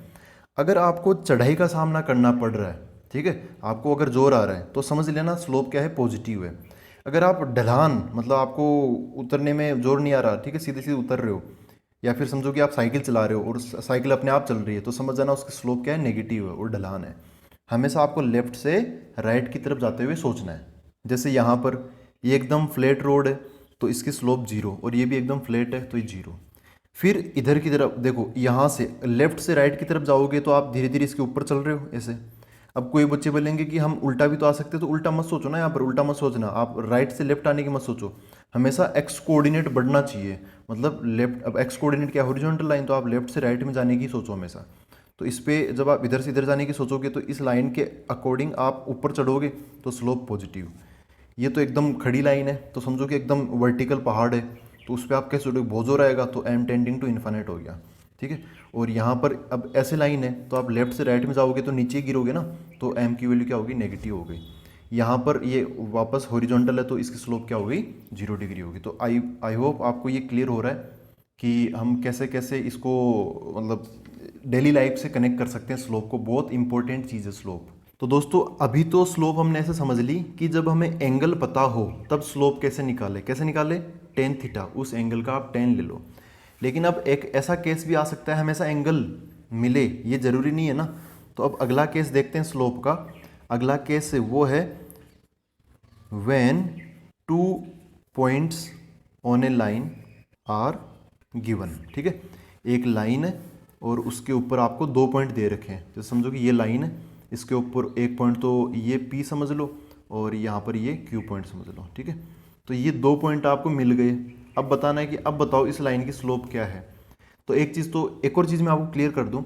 अगर आपको चढ़ाई का सामना करना पड़ रहा है, ठीक है, आपको अगर जोर आ रहा है, तो समझ लेना स्लोप क्या है, पॉजिटिव है। अगर आप ढलान, मतलब आपको उतरने में जोर नहीं आ रहा, ठीक है, सीधे सीधे उतर रहे हो, या फिर समझो कि आप साइकिल चला रहे हो और साइकिल अपने आप चल रही है, तो समझ जाना उसका स्लोप क्या है, नेगेटिव है और ढलान है। हमेशा आपको लेफ्ट से राइट की तरफ जाते हुए सोचना है। जैसे यहाँ पर ये एकदम फ्लैट रोड है, तो इसकी स्लोप 0, और ये भी एकदम फ्लैट है, तो ये 0। फिर इधर की तरफ देखो, यहाँ से लेफ्ट से राइट की तरफ जाओगे तो आप धीरे धीरे इसके ऊपर चल रहे हो ऐसे। अब कोई बच्चे बोलेंगे कि हम उल्टा भी तो आ सकते हैं, तो उल्टा मत सोचो ना, यहाँ पर उल्टा मत सोचना, आप राइट से लेफ्ट आने की मत सोचो। हमेशा एक्स कोऑर्डिनेट बढ़ना चाहिए, मतलब लेफ्ट, अब एक्स कोऑर्डिनेट क्या है, हॉरिजॉन्टल लाइन, तो आप लेफ्ट से राइट में जाने की सोचो हमेशा। तो इस पे जब आप इधर से इधर जाने की सोचोगे, तो इस लाइन के अकॉर्डिंग आप ऊपर चढ़ोगे, तो स्लोप पॉजिटिव। ये तो एकदम खड़ी लाइन है, तो समझो कि एकदम वर्टिकल पहाड़ है, तो उस पर आप कैसे चढ़ोगे, बहुत जोर आएगा, तो एम टेंडिंग टू इन्फानेट हो गया। ठीक है। और यहाँ पर अब ऐसे लाइन है तो आप लेफ्ट से राइट में जाओगे तो नीचे गिरोगे ना, तो एम की वैल्यू क्या होगी, नेगेटिव हो गई। यहाँ पर ये वापस हॉरिजॉन्टल है तो इसकी स्लोप क्या हो गई, 0 डिग्री होगी। तो आई होप आपको ये क्लियर हो रहा है कि हम कैसे कैसे इसको मतलब डेली लाइफ से कनेक्ट कर सकते हैं स्लोप को। बहुत इंपॉर्टेंट चीज़ है स्लोप। तो दोस्तों अभी तो स्लोप हमने ऐसे समझ ली कि जब हमें एंगल पता हो तब स्लोप कैसे निकाले, कैसे निकाले, टेन थीटा, उस एंगल का आप टेन ले लो। लेकिन अब एक ऐसा केस भी आ सकता है हमेशा एंगल मिले, ये जरूरी नहीं है ना। तो अब अगला केस देखते हैं स्लोप का। अगला केस वो है when 2 points on a line are given. ठीक है, एक लाइन है और उसके ऊपर आपको 2 पॉइंट दे रखे हैं। जैसे समझो कि ये लाइन है, इसके ऊपर एक पॉइंट तो ये P समझ लो और यहाँ पर ये Q पॉइंट समझ लो। ठीक है, तो ये 2 पॉइंट आपको मिल गए। अब बताना है कि अब बताओ इस लाइन की स्लोप क्या है। तो एक चीज़, तो एक और चीज़ मैं आपको क्लियर कर दूं,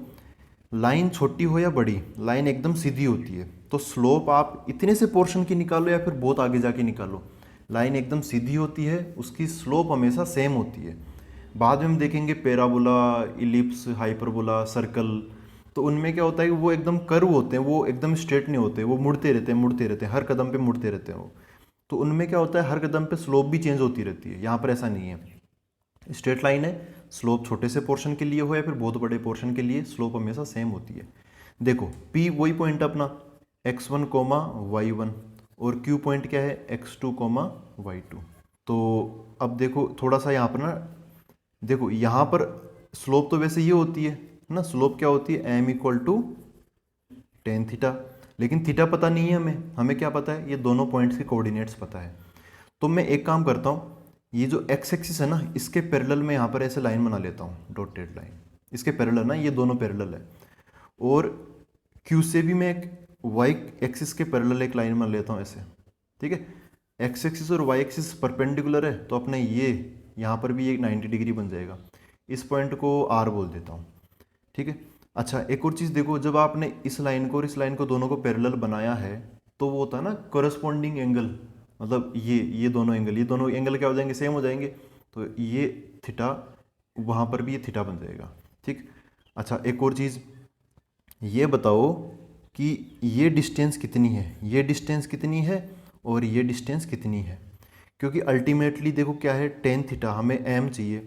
लाइन छोटी हो या बड़ी, लाइन एकदम सीधी होती है तो स्लोप आप इतने से पोर्शन की निकालो या फिर बहुत आगे जाके निकालो, लाइन एकदम सीधी होती है, उसकी स्लोप हमेशा सेम होती है। बाद में हम देखेंगे पैराबोला, इलिप्स, हाइपरबोला, सर्कल, तो उनमें क्या होता है कि वो एकदम कर्व होते हैं, वो एकदम स्ट्रेट नहीं होते, वो मुड़ते रहते हैं, मुड़ते रहते हैं, हर कदम पे मुड़ते रहते हैं वो। तो उनमें क्या होता है, हर कदम पे स्लोप भी चेंज होती रहती है। यहाँ पर ऐसा नहीं है, स्ट्रेट लाइन है, स्लोप छोटे से पोर्शन के लिए हो या फिर बहुत बड़े पोर्शन के लिए स्लोप हमेशा सेम होती है। देखो P वही पॉइंट अपना x1 कोमा y1 और Q पॉइंट क्या है x2 कोमा y2। तो अब देखो थोड़ा सा यहाँ पर ना, देखो यहाँ पर स्लोप तो वैसे ये होती है ना, स्लोप क्या होती है m equal to tan theta, लेकिन थीटा पता नहीं है हमें, हमें क्या पता है, ये दोनों पॉइंट्स के कोऑर्डिनेट्स पता है। तो मैं एक काम करता हूँ, ये जो एक्स एक्सिस है ना, इसके पैरेलल में यहाँ पर ऐसे लाइन बना लेता हूँ, डॉटेड लाइन, इसके पैरेलल ना, ये दोनों पैरेलल है। और क्यू से भी मैं एक वाई एक्सिस के पैरेलल एक लाइन बना लेता हूँ ऐसे। ठीक है, एक्स एक्सिस और वाई एक्सिस परपेंडिकुलर है तो अपने ये यहाँ पर भी एक 90 डिग्री बन जाएगा। इस पॉइंट को आर बोल देता हूँ। ठीक है, अच्छा एक और चीज़ देखो, जब आपने इस लाइन को और इस लाइन को दोनों को पैरेलल बनाया है तो वो होता है ना कोरस्पॉन्डिंग एंगल, मतलब ये दोनों एंगल, ये दोनों एंगल क्या हो जाएंगे, सेम हो जाएंगे। तो ये थीटा, वहाँ पर भी ये थीटा बन जाएगा। ठीक, अच्छा एक और चीज़, ये बताओ कि ये डिस्टेंस कितनी है, ये डिस्टेंस कितनी है और ये डिस्टेंस कितनी है। क्योंकि अल्टीमेटली देखो क्या है, टेन थीटा, हमें एम चाहिए,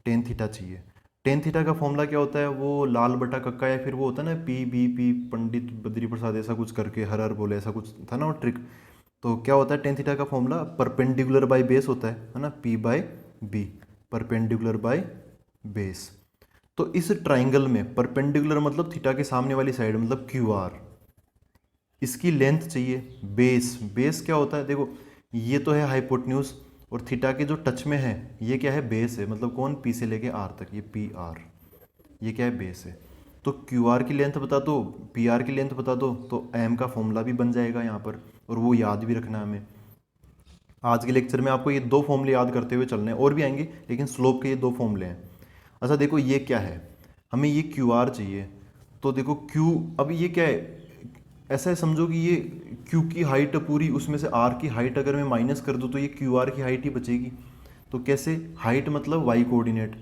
टेन थीटा चाहिए। टेन थीटा का फॉर्मूला क्या होता है, वो लाल बटा कक्का या फिर वो होता है ना PBP, पंडित बद्री प्रसाद ऐसा कुछ करके, हर हर बोले ऐसा कुछ था ना वो ट्रिक। तो क्या होता है टेन थीटा का फॉर्मूला, परपेंडिकुलर बाय बेस होता है ना, P/B, परपेंडिकुलर बाय बेस। तो इस ट्राइंगल में परपेंडिकुलर मतलब थीटा के सामने वाली साइड मतलब QR, इसकी लेंथ चाहिए बेस। बेस क्या होता है, देखो ये तो है हाइपोटेन्यूज और थीटा के जो टच में है ये क्या है, बेस है, मतलब कौन, P से लेके R तक, ये PR, ये क्या है, बेस है। तो QR की लेंथ बता दो, PR की लेंथ बता दो, तो M का फॉर्मूला भी बन जाएगा यहाँ पर, और वो याद भी रखना है हमें। आज के लेक्चर में आपको ये 2 फॉर्मूले याद करते हुए चलने हैं, और भी आएंगे लेकिन स्लोप के ये 2 फॉर्मूले हैं। अच्छा देखो ये क्या है, हमें ये QR चाहिए। तो देखो Q, अब ये क्या है, ऐसा है समझो कि ये Q की हाइट पूरी, उसमें से R की हाइट अगर मैं माइनस कर दूँ तो ये QR की हाइट ही बचेगी। तो कैसे, हाइट मतलब y कोऑर्डिनेट,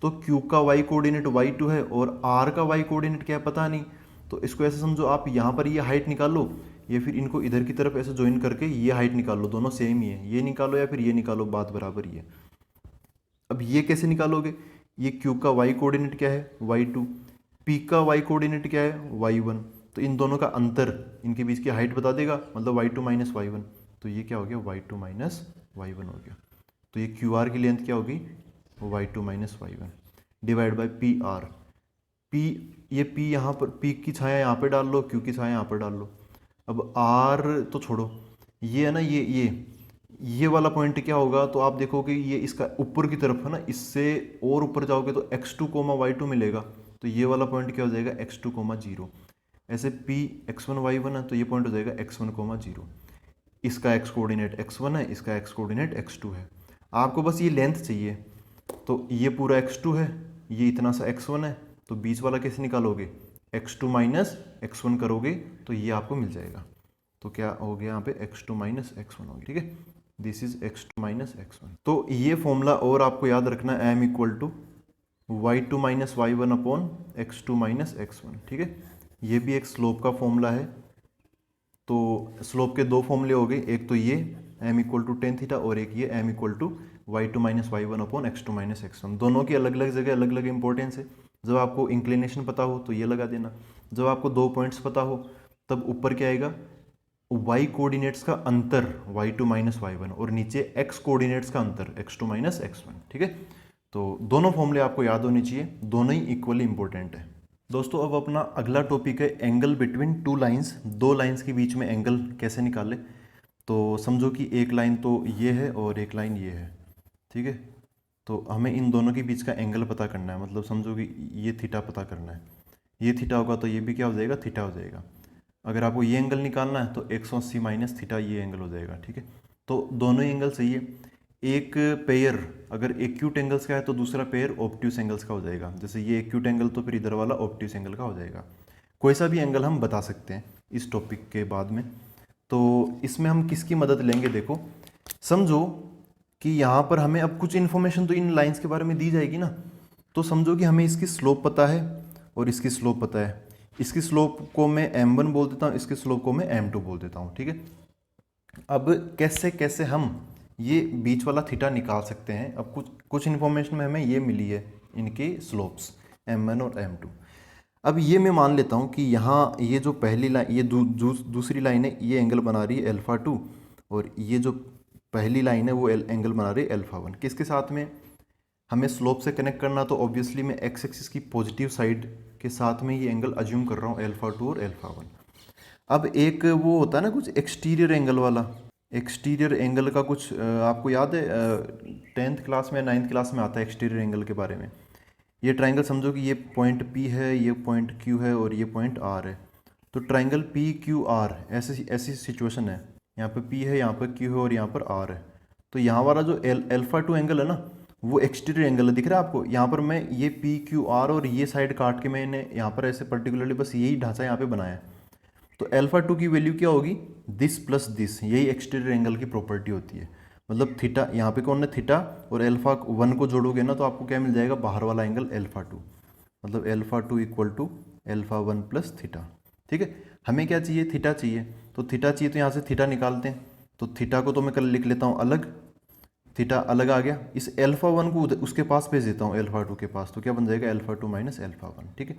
तो Q का y कोऑर्डिनेट y2 है और R का y कोऑर्डिनेट क्या है पता नहीं। तो इसको ऐसे समझो, आप यहाँ पर ये हाइट निकालो या फिर इनको इधर की तरफ ऐसे ज्वाइन करके ये हाइट निकाल लो, दोनों सेम ही है, ये निकालो या फिर ये निकालो, बात बराबर ही है। अब ये कैसे निकालोगे, ये Q का y कोऑर्डिनेट क्या है y2, P का y कोऑर्डिनेट क्या है y1, तो इन दोनों का अंतर, इनके बीच की हाइट बता देगा, मतलब y2 माइनस y1, तो ये क्या हो गया, y2 माइनस y1 हो गया। तो ये QR की लेंथ क्या होगी, y2 minus y1 divide by PR। P, ये P यहाँ पर, P की छाया यहाँ पे डाल लो, Q की छाया यहाँ पर डाल लो। अब R तो छोड़ो, ये है ना, ये वाला पॉइंट क्या होगा, तो आप देखोगे ये इसका ऊपर की तरफ है ना, इससे और ऊपर जाओगे तो x2 कोमा y2 मिलेगा। तो ये वाला पॉइंट क्या हो जाएगा, x2 कोमा 0। ऐसे P x1 y1 है तो ये पॉइंट हो जाएगा x1 कोमा 0। इसका x कोऑर्डिनेट x1 है, इसका x कोऑर्डिनेट x2 है। आपको बस ये लेंथ चाहिए, तो ये पूरा x2 है, ये इतना सा x1 है, तो बीच वाला कैसे निकालोगे, x2 माइनस x1 करोगे तो ये आपको मिल जाएगा। तो क्या हो गया यहाँ पे, x2 माइनस x1 हो गया। ठीक है, this is x2 minus x1। तो ये फॉर्मूला और आपको याद रखना, m equal to y2 minus y1 upon x2 minus x1, ठीक है। ये भी एक स्लोप का फॉर्मूला है। तो स्लोप के दो फॉर्मूले हो गए, एक तो ये m equal to tan theta और एक ये m equal to y2 minus y1 upon x2 minus x1। दोनों की अलग अलग जगह अलग अलग इंपॉर्टेंस है। जब आपको इंक्लिनेशन पता हो तो ये लगा देना, जब आपको दो पॉइंट्स पता हो तब ऊपर क्या आएगा, y कोऑर्डिनेट्स का अंतर y2 माइनस y1 और नीचे x कोऑर्डिनेट्स का अंतर x2 माइनस x1, ठीक है। तो दोनों फॉर्मूले आपको याद होने चाहिए, दोनों ही इक्वली इंपॉर्टेंट है। दोस्तों अब अपना अगला टॉपिक है एंगल बिटवीन टू लाइंस। दो लाइंस के बीच में एंगल कैसे निकाले। तो समझो कि एक लाइन तो ये है और एक लाइन ये है, ठीक है। तो हमें इन दोनों के बीच का एंगल पता करना है, मतलब समझो कि ये थीटा पता करना है। ये थीटा होगा तो ये भी क्या हो जाएगा, थीटा हो जाएगा। अगर आपको ये एंगल निकालना है तो 180 माइनस थीटा ये एंगल हो जाएगा, ठीक है। तो दोनों ही एंगल सही है। एक पेयर अगर एक्यूट एंगल्स का है तो दूसरा पेयर ऑब्ट्यूस एंगल्स का हो जाएगा। जैसे ये एक्यूट एंगल तो फिर इधर वाला ऑब्ट्यूस एंगल का हो जाएगा। कोई सा भी एंगल हम बता सकते हैं इस टॉपिक के बाद में। तो इसमें हम किसकी मदद लेंगे, देखो समझो कि यहाँ पर हमें अब कुछ इन्फॉर्मेशन तो इन लाइंस के बारे में दी जाएगी ना। तो समझो कि हमें इसकी स्लोप पता है और इसकी स्लोप पता है। इसकी स्लोप को मैं m1 बोल देता हूँ, इसकी स्लोप को मैं m2 बोल देता हूँ, ठीक है। अब कैसे कैसे हम ये बीच वाला थीटा निकाल सकते हैं। अब कुछ इन्फॉर्मेशन में हमें ये मिली है, इनके स्लोप्स m1 और m2। अब ये मैं मान लेता हूँ कि यहाँ ये जो पहली लाइन, ये दूसरी लाइन है, ये एंगल बना रही है अल्फा 2 और ये जो पहली लाइन है वो एंगल बना रही है अल्फा 1। किसके साथ में, हमें स्लोप से कनेक्ट करना, तो ऑब्वियसली मैं एक्स एक्सिस की पॉजिटिव साइड के साथ में ये एंगल अज्यूम कर रहा हूँ अल्फा 2 और अल्फा 1। अब एक वो होता है ना कुछ एक्सटीरियर एंगल वाला, एक्सटीरियर एंगल का कुछ आपको याद है 10th क्लास में 9th क्लास में आता है एक्सटीरियर एंगल के बारे में। ये ट्राइंगल समझो कि ये पॉइंट P है, ये पॉइंट Q है और ये पॉइंट R है। तो ट्राइंगल PQR ऐसी ऐसी सिचुएशन है, यहाँ पे P है, यहाँ पर Q है और यहाँ पर R है। तो यहाँ वाला जो अल्फा 2 एंगल है ना, वो एक्सटीरियर एंगल है, दिख रहा है आपको। यहाँ पर मैं ये PQR और ये साइड काट के मैंने यहाँ पर ऐसे पर्टिकुलरली बस यही ढांचा यहाँ पे बनाया है। तो अल्फा 2 की वैल्यू क्या होगी, दिस प्लस दिस, यही एक्सटीरियर एंगल की प्रॉपर्टी होती है। मतलब थीटा यहाँ पे कौन है, थीटा, और अल्फा 1 को जोड़ोगे ना तो आपको क्या मिल जाएगा, बाहर वाला एंगल अल्फा 2। मतलब alpha 2 equal to alpha 1 plus theta, ठीक है। हमें क्या चाहिए, थीटा चाहिए। तो थीटा चाहिए तो यहाँ से थीटा निकालते हैं। तो थीटा को तो मैं कल लिख लेता हूँ अलग, थीटा अलग आ गया। इस अल्फा 1 को उसके पास भेज देता हूँ अल्फा 2 के पास, तो क्या बन जाएगा अल्फा 2 माइनस अल्फा 1, ठीक है।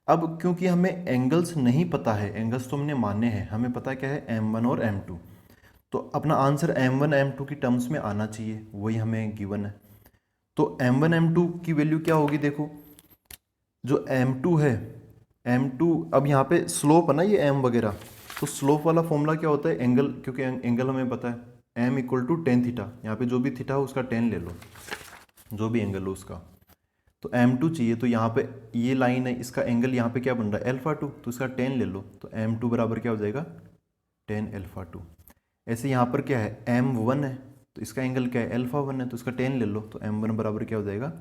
अब क्योंकि हमें एंगल्स नहीं पता है, एंगल्स तो हमने माने हैं, हमें पता क्या है m1 और m2, तो अपना आंसर m1 m2 की टर्म्स में आना चाहिए, वही हमें गिवन है। तो m1 m2 की वैल्यू क्या होगी, देखो जो m2 है, m2 अब यहाँ पे स्लोप है ना ये m वगैरह, तो स्लोप वाला फॉर्मूला क्या होता है, एंगल, क्योंकि एंगल हमें पता है m equal to tan theta. यहाँ पे जो भी थीटा हो उसका 10 ले लो, जो भी एंगल हो उसका। तो m2 चाहिए, तो यहाँ पे ये लाइन है, इसका एंगल यहाँ पे क्या बन रहा है अल्फा 2, तो इसका 10 ले लो। तो m2 बराबर क्या हो जाएगा 10 अल्फा 2। ऐसे यहाँ पर क्या है m1 है, तो इसका एंगल क्या है अल्फा 1 है, तो इसका 10 ले लो। तो m1 बराबर क्या हो जाएगा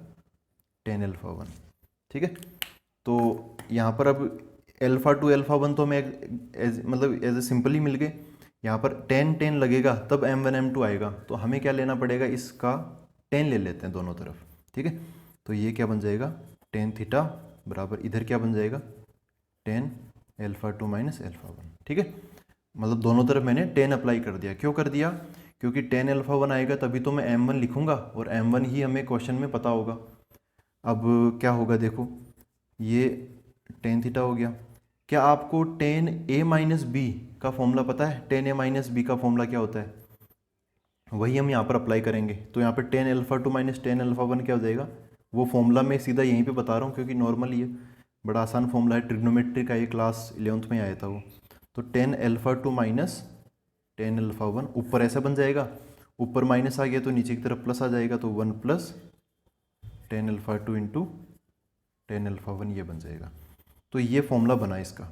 10 अल्फा 1, ठीक है। तो यहाँ पर अब अल्फा 2 अल्फा 1 तो हमें मतलब एज ए सिंपली मिल गए। यहाँ पर 10 लगेगा तब m1 m2 आएगा, तो हमें क्या लेना पड़ेगा, इसका 10 ले लेते हैं दोनों तरफ, ठीक है। तो ये क्या बन जाएगा टेन थीटा बराबर, इधर क्या बन जाएगा 10 अल्फा 2 माइनस अल्फा 1, ठीक है। मतलब दोनों तरफ मैंने 10 अप्लाई कर दिया। क्यों कर दिया, क्योंकि 10 अल्फा 1 आएगा तभी तो मैं m1 लिखूंगा, और m1 ही हमें क्वेश्चन में पता होगा। अब क्या होगा, देखो ये 10 थीटा हो गया। क्या आपको 10a माइनस बी का फॉर्मूला पता है, 10a माइनस बी का फॉर्मूला क्या होता है, वही हम यहाँ पर अप्लाई करेंगे। तो यहाँ पर 10 अल्फा 2 माइनस 10 अल्फा 1 क्या हो जाएगा, वो फॉर्मूला मैं सीधा यहीं पे बता रहा हूँ क्योंकि नॉर्मल ये बड़ा आसान फॉर्मूला है, ट्रिग्नोमेट्री का, ये क्लास 11th में आया था वो। तो 10 अल्फा 2 माइनस 10 अल्फा 1 ऊपर ऐसा बन जाएगा, ऊपर माइनस आ गया तो नीचे की तरफ प्लस आ जाएगा, तो 1 प्लस 10 अल्फा 2 इंटू 10 अल्फा 1 ये बन जाएगा। तो ये फॉर्मूला बना इसका।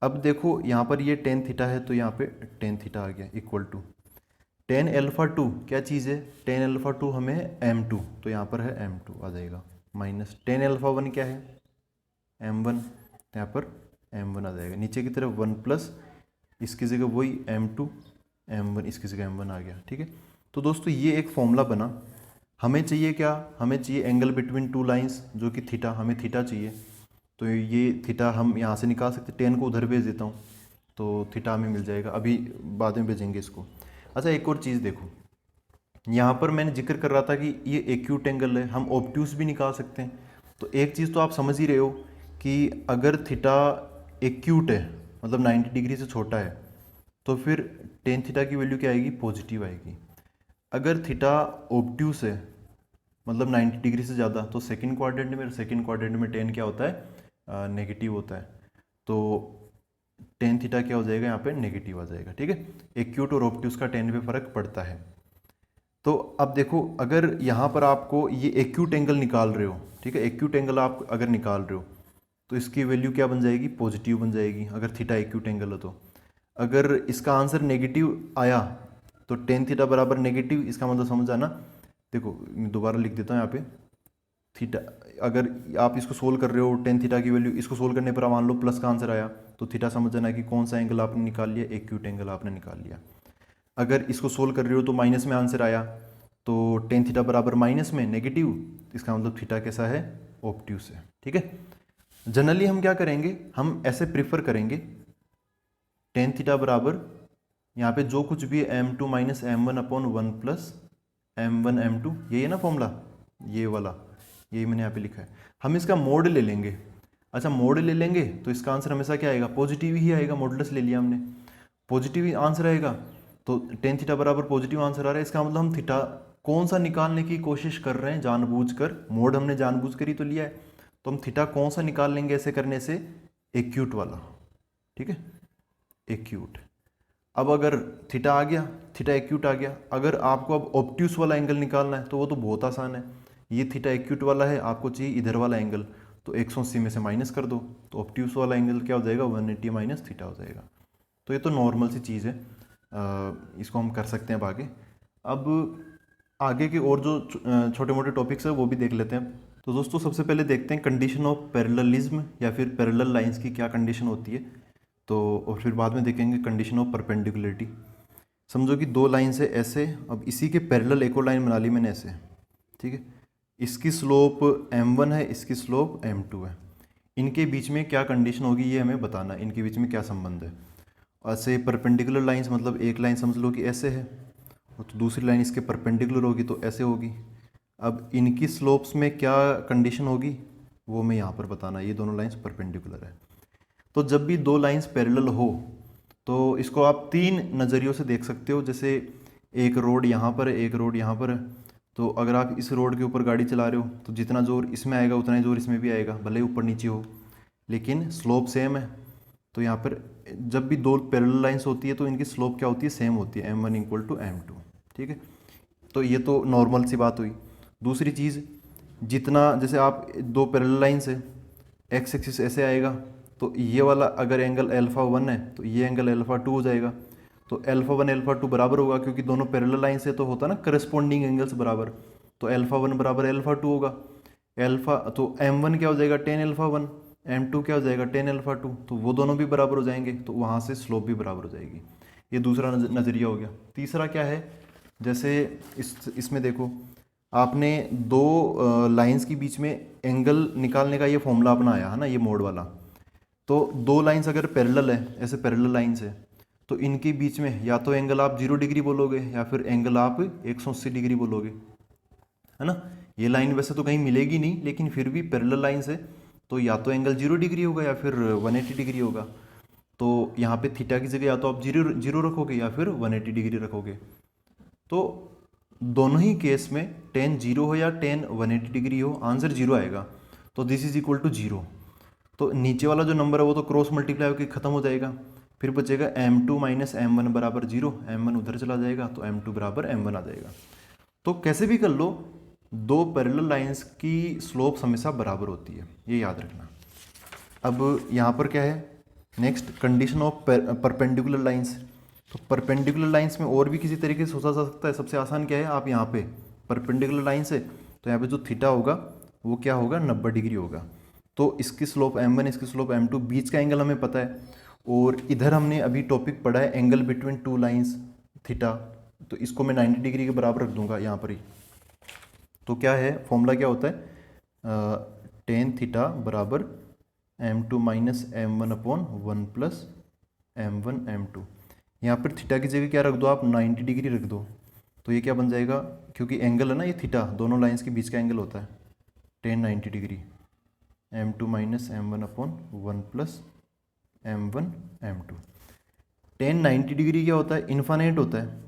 अब देखो यहाँ पर ये 10 थीटा है तो यहाँ पे 10 थीटा आ गया इक्वल टू 10 अल्फा 2 क्या चीज़ है, 10 अल्फा 2 हमें m2, तो यहाँ पर है m2 आ जाएगा, माइनस 10 अल्फा 1 क्या है m1, तो यहाँ पर m1 आ जाएगा। नीचे की तरफ 1 प्लस इसकी जगह वही m2 m1, इसकी जगह m1 आ गया, ठीक है। तो दोस्तों ये एक फॉर्मूला बना, हमें चाहिए क्या, हमें चाहिए एंगल बिटवीन टू लाइंस जो कि थीटा, हमें थीटा चाहिए। तो ये थीटा हम यहाँ से निकाल सकते, टेन को उधर भेज देता हूँ तो थीटा हमें मिल जाएगा, अभी बाद में भेजेंगे इसको। अच्छा एक और चीज़ देखो, यहाँ पर मैंने जिक्र कर रहा था कि ये एक्यूट एंगल है, हम ऑब्ट्यूस भी निकाल सकते हैं। तो एक चीज़ तो आप समझ ही रहे हो कि अगर थीटा एक्यूट है मतलब 90 डिग्री से छोटा है तो फिर टेन थीटा की वैल्यू क्या आएगी, पॉजिटिव आएगी। अगर थीटा ऑब्ट्यूस है मतलब 90 डिग्री से ज़्यादा तो सेकंड क्वाड्रेंट में, सेकंड क्वाड्रेंट में टेन क्या होता है, नेगेटिव होता है। तो टेन थीटा क्या हो जाएगा, यहाँ पे नेगेटिव आ जाएगा। ठीक है, एक्यूट और ऑब्ट्यूस का टेन पे फर्क पड़ता है। तो अब देखो अगर यहाँ पर आपको ये एक्यूट एंगल निकाल रहे हो, ठीक है, एक्यूट एंगल आप अगर निकाल रहे हो तो इसकी वैल्यू क्या बन जाएगी, पॉजिटिव बन जाएगी अगर थीटा एक्यूट एंगल हो तो। अगर इसका आंसर नेगेटिव आया तो टेन थीटा बराबर नेगेटिव, इसका मतलब समझ आना। देखो दोबारा लिख देता हूँ यहाँ पे, थीटा अगर आप इसको सोल्व कर रहे हो टेन थीटा की वैल्यू, इसको सोल्व करने पर मान लो प्लस का आंसर आया तो थीटा समझ जाना कि कौन सा एंगल आपने निकाल लिया, एक्यूट एंगल आपने निकाल लिया। अगर इसको सोल्व कर रहे हो तो माइनस में आंसर आया तो टेन थीटा बराबर माइनस में नेगेटिव, इसका मतलब थीटा कैसा है, ऑब्ट्यूस है। ठीक है, जनरली हम क्या करेंगे, हम ऐसे प्रिफर करेंगे टेन थीटा बराबर यहाँ पे जो कुछ भी M two minus M one upon one plus M one M two, यही है ना फॉर्मूला, ये वाला, यही मैंने यहाँ पे लिखा है। हम इसका मोड ले लेंगे। अच्छा मोड ले लेंगे तो इसका आंसर हमेशा क्या आएगा, पॉजिटिव ही आएगा, मॉडुलस ले लिया हमने, पॉजिटिव ही आंसर आएगा। तो टेन थीटा बराबर पॉजिटिव आंसर आ रहा है, इसका मतलब हम थीटा कौन सा निकालने की कोशिश कर रहे हैं जानबूझकर, मोड हमने जानबूझकर ही तो लिया है, तो हम थीटा कौन सा निकाल लेंगे ऐसे करने से, एक्यूट वाला। ठीक है, एक्यूट। अब अगर थीटा आ गया, थीटा एक्यूट आ गया, अगर आपको अब ऑब्ट्यूस वाला एंगल निकालना है तो वो तो बहुत आसान है, ये थीटा एक्यूट वाला है, आपको चाहिए इधर वाला एंगल, तो 180 में से माइनस कर दो तो ऑब्ट्यूस वाला एंगल क्या हो जाएगा, 180 माइनस थीटा हो जाएगा। तो ये तो नॉर्मल सी चीज़ है, इसको हम कर सकते हैं अब आगे। अब आगे के और जो छोटे मोटे टॉपिक्स है वो भी देख लेते हैं। तो दोस्तों सबसे पहले देखते हैं कंडीशन ऑफ पैरेललिज्म या फिर पैरेलल लाइंस की क्या कंडीशन होती है, तो और फिर बाद में देखेंगे कंडीशन ऑफ परपेंडिकुलरिटी। समझो कि दो लाइन से ऐसे, अब इसी के पैरेलल एक और लाइन बना ली मैंने ऐसे, ठीक है, इसकी स्लोप m1 है, इसकी स्लोप m2 है, इनके बीच में क्या कंडीशन होगी ये हमें बताना है, इनके बीच में क्या संबंध है। ऐसे परपेंडिकुलर लाइंस मतलब एक लाइन समझ लो कि ऐसे है और तो दूसरी लाइन इसके परपेंडिकुलर होगी तो ऐसे होगी। अब इनकी स्लोप्स में क्या कंडीशन होगी वो मैं यहाँ पर बताना, ये दोनों लाइंस परपेंडिकुलर है। तो जब भी दो लाइंस पैरेलल हो तो इसको आप तीन नज़रियों से देख सकते हो, जैसे एक रोड यहाँ पर है, एक रोड यहाँ पर है, तो अगर आप इस रोड के ऊपर गाड़ी चला रहे हो तो जितना जोर इसमें आएगा उतना ही जोर इसमें भी आएगा, भले ही ऊपर नीचे हो, लेकिन स्लोप सेम है। तो यहाँ पर जब भी दो पैरेलल लाइंस होती है तो इनकी स्लोप क्या होती है, सेम होती है, m1 इक्वल टू m2। ठीक है, तो ये तो नॉर्मल सी बात हुई। दूसरी चीज़, जितना जैसे आप दो पैरेलल लाइंस है, एक्स एक्सिस ऐसे आएगा तो ये वाला अगर एंगल अल्फा 1 है तो ये एंगल अल्फा 2 हो जाएगा, तो अल्फा 1 अल्फा 2 बराबर होगा क्योंकि दोनों पैरेलल लाइन से तो होता ना करस्पॉन्डिंग एंगल्स बराबर, तो अल्फा 1 बराबर अल्फा 2 होगा। अल्फा तो m1 क्या हो जाएगा, टेन अल्फा 1, m2 क्या हो जाएगा, टेन अल्फा 2, तो वो दोनों भी बराबर हो जाएंगे, तो वहाँ से स्लोप भी बराबर हो जाएगी। ये दूसरा नज़रिया हो गया। तीसरा क्या है, जैसे इसमें देखो आपने दो लाइंस के बीच में एंगल निकालने का ये फॉर्मूला अपनाया है ना, ये मोड वाला। तो दो लाइंस अगर पैरेलल है, ऐसे पैरेलल लाइंस है, तो इनके बीच में या तो एंगल आप 0 डिग्री बोलोगे या फिर एंगल आप 180 डिग्री बोलोगे, है ना। ये लाइन वैसे तो कहीं मिलेगी नहीं, लेकिन फिर भी पैरेलल लाइंस है तो या तो एंगल 0 डिग्री होगा या फिर 180 डिग्री होगा। तो यहाँ पे थीटा की जगह या तो आप जीरो रखोगे या फिर 180 डिग्री रखोगे। तो दोनों ही केस में टेन 0 हो या टेन 180 डिग्री हो, आंसर 0 आएगा, तो दिस इज इक्वल टू 0। तो नीचे वाला जो नंबर है वो तो क्रॉस मल्टीप्लाई होकर ख़त्म हो जाएगा, फिर बचेगा m2 माइनस m1 बराबर 0, m1 उधर चला जाएगा तो m2 बराबर m1 आ जाएगा। तो कैसे भी कर लो, दो पैरेलल लाइंस की स्लोप्स हमेशा बराबर होती है, ये याद रखना। अब यहाँ पर क्या है, next condition of perpendicular lines. तो परपेंडिकुलर लाइंस में और भी किसी तरीके से सोचा जा सकता है। सबसे आसान क्या है, आप यहाँ पे परपेंडिकुलर लाइन से तो यहाँ पे जो थीटा होगा वो क्या होगा, 90 डिग्री होगा। तो इसकी स्लोप m1, इसकी स्लोप m2, बीच का एंगल हमें पता है। और इधर हमने अभी टॉपिक पढ़ा है angle between two lines theta, तो इसको मैं 90 डिग्री के बराबर रख दूंगा यहाँ पर ही। तो क्या है फॉर्मूला, क्या होता है, टेन थीटा बराबर m2 minus m1 upon 1 plus m1 m2। यहाँ पर थीटा की जगह क्या रख दो आप, 90 डिग्री रख दो। तो ये क्या बन जाएगा, क्योंकि एंगल है ना ये थीटा, दोनों लाइंस के बीच का एंगल होता है ten 90 degree, m2 minus m1 upon 1 plus m1 m2। Ten 90 degree क्या होता है, इन्फानेट होता है।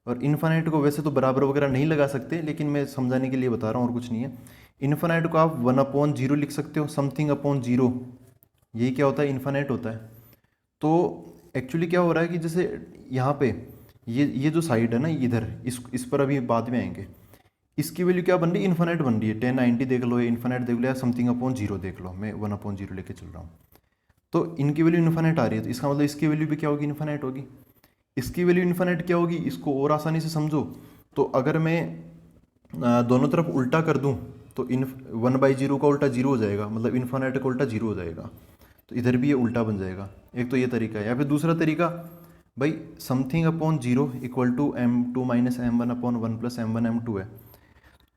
और इन्फानेट को वैसे तो बराबर वगैरह नहीं लगा सकते, लेकिन मैं समझाने के लिए बता रहा हूँ और कुछ नहीं है। इन्फानेट को आप 1/0 लिख सकते हो, समथिंग अपॉन जीरो, यही क्या होता है, इन्फानेट होता है। तो एक्चुअली क्या हो रहा है कि जैसे यहाँ पे ये जो साइड है ना इधर, इस पर अभी बाद में आएंगे, इसकी वैल्यू क्या बन रही है, इन्फानेट बन रही है। 1090 देख लो, इन्फानेट देख लो, या समथिंग अपॉन जीरो देख लो, मैं 1/0 लेके चल रहा हूँ। तो इनकी वैल्यू इन्फानेट आ रही है, तो इसका मतलब इसकी वैल्यू भी क्या होगी, इन्फानेट होगी। इसकी वैल्यू इन्फानेट क्या होगी, इसको और आसानी से समझो। तो अगर मैं दोनों तरफ उल्टा कर दूं तो इन 1/0 का उल्टा जीरो हो जाएगा, मतलब इन्फानेट का उल्टा जीरो हो जाएगा। तो इधर भी ये उल्टा बन जाएगा। एक तो ये तरीका है, या फिर दूसरा तरीका, भाई something upon zero equal to m2 minus m1 upon 1 plus m1 m2 है।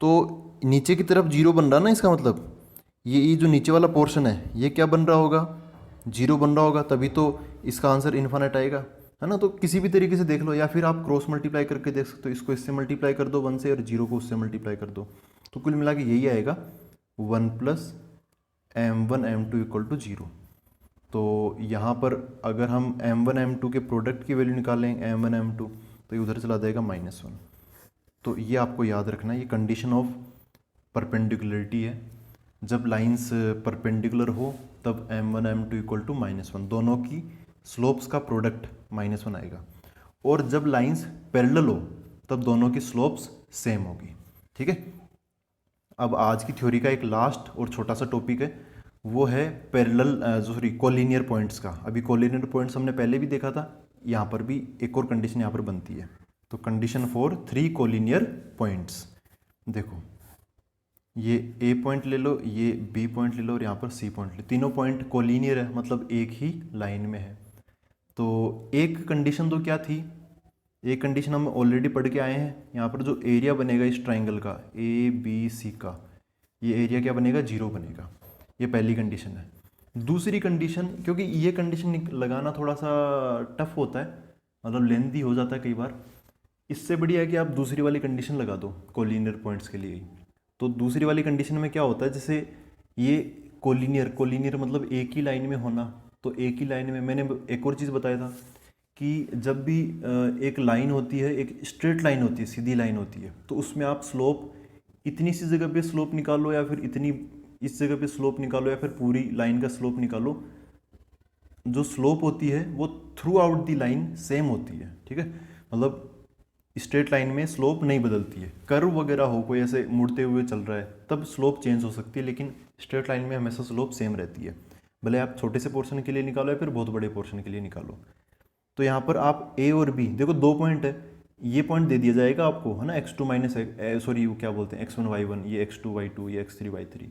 तो नीचे की तरफ जीरो बन रहा ना, इसका मतलब ये जो नीचे वाला पोर्शन है ये क्या बन रहा होगा, जीरो बन रहा होगा, तभी तो इसका आंसर इन्फानेट आएगा, है ना। तो किसी भी तरीके से देख लो, या फिर आप क्रॉस मल्टीप्लाई करके देख सकते हो, इसको इससे मल्टीप्लाई कर दो 1 से, और जीरो को उससे मल्टीप्लाई कर दो, तो कुल मिला के यही आएगा 1 plus m1 m2 equal to zero. तो यहाँ पर अगर हम m1 m2 के प्रोडक्ट की वैल्यू निकालें m1 m2, तो ये उधर चला जाएगा -1। तो ये आपको याद रखना, ये कंडीशन ऑफ परपेंडिकुलरिटी है। जब लाइंस परपेंडिकुलर हो तब m1 m2 इक्वल टू -1, दोनों की स्लोप्स का प्रोडक्ट -1 आएगा। और जब लाइंस पैरेलल हो तब दोनों की स्लोप्स सेम होगी, ठीक है। अब आज की थ्योरी का एक लास्ट और छोटा सा टॉपिक है, वो है पैरेलल सॉरी कोलिनियर पॉइंट्स का। अभी कोलिनियर पॉइंट्स हमने पहले भी देखा था, यहाँ पर भी एक और कंडीशन यहाँ पर बनती है। तो कंडीशन फॉर 3 कोलिनियर पॉइंट्स, देखो ये ए पॉइंट ले लो, ये बी पॉइंट ले लो, और यहाँ पर सी पॉइंट ले, तीनों पॉइंट कोलिनियर है, मतलब एक ही लाइन में है। तो एक कंडीशन तो क्या थी, एक कंडीशन हम ऑलरेडी पढ़ के आए हैं, यहाँ पर जो एरिया बनेगा इस ट्राइंगल का ए बी सी का, ये एरिया क्या बनेगा, जीरो बनेगा, ये पहली कंडीशन है। दूसरी कंडीशन, क्योंकि ये कंडीशन लगाना थोड़ा सा टफ होता है, मतलब लेंथी हो जाता है कई बार, इससे बढ़िया है कि आप दूसरी वाली कंडीशन लगा दो कोलिनियर पॉइंट्स के लिए। तो दूसरी वाली कंडीशन में क्या होता है, जैसे ये कोलिनियर मतलब एक ही लाइन में होना, तो एक ही लाइन में, मैंने एक और चीज़ बताया था कि जब भी एक लाइन होती है, एक स्ट्रेट लाइन होती है, सीधी लाइन होती है, तो उसमें आप स्लोप इतनी सी जगह पे स्लोप निकालो, या फिर इतनी इस जगह पे स्लोप निकालो, या फिर पूरी लाइन का स्लोप निकालो, जो स्लोप होती है वो through out the line same होती है, ठीक है। मतलब स्ट्रेट लाइन में स्लोप नहीं बदलती है, कर्व वगैरह हो, कोई ऐसे मुड़ते हुए चल रहा है तब स्लोप चेंज हो सकती है, लेकिन स्ट्रेट लाइन में हमेशा स्लोप सेम रहती है, भले आप छोटे से पोर्शन के लिए निकालो या फिर बहुत बड़े पोर्शन के लिए निकालो। तो यहाँ पर आप ए और बी, देखो दो पॉइंट है, ये पॉइंट दे दिया जाएगा आपको, है ना, x2 माइनस सॉरी वो क्या बोलते हैं x1 y1, ये x2 y2, ये x3 y3,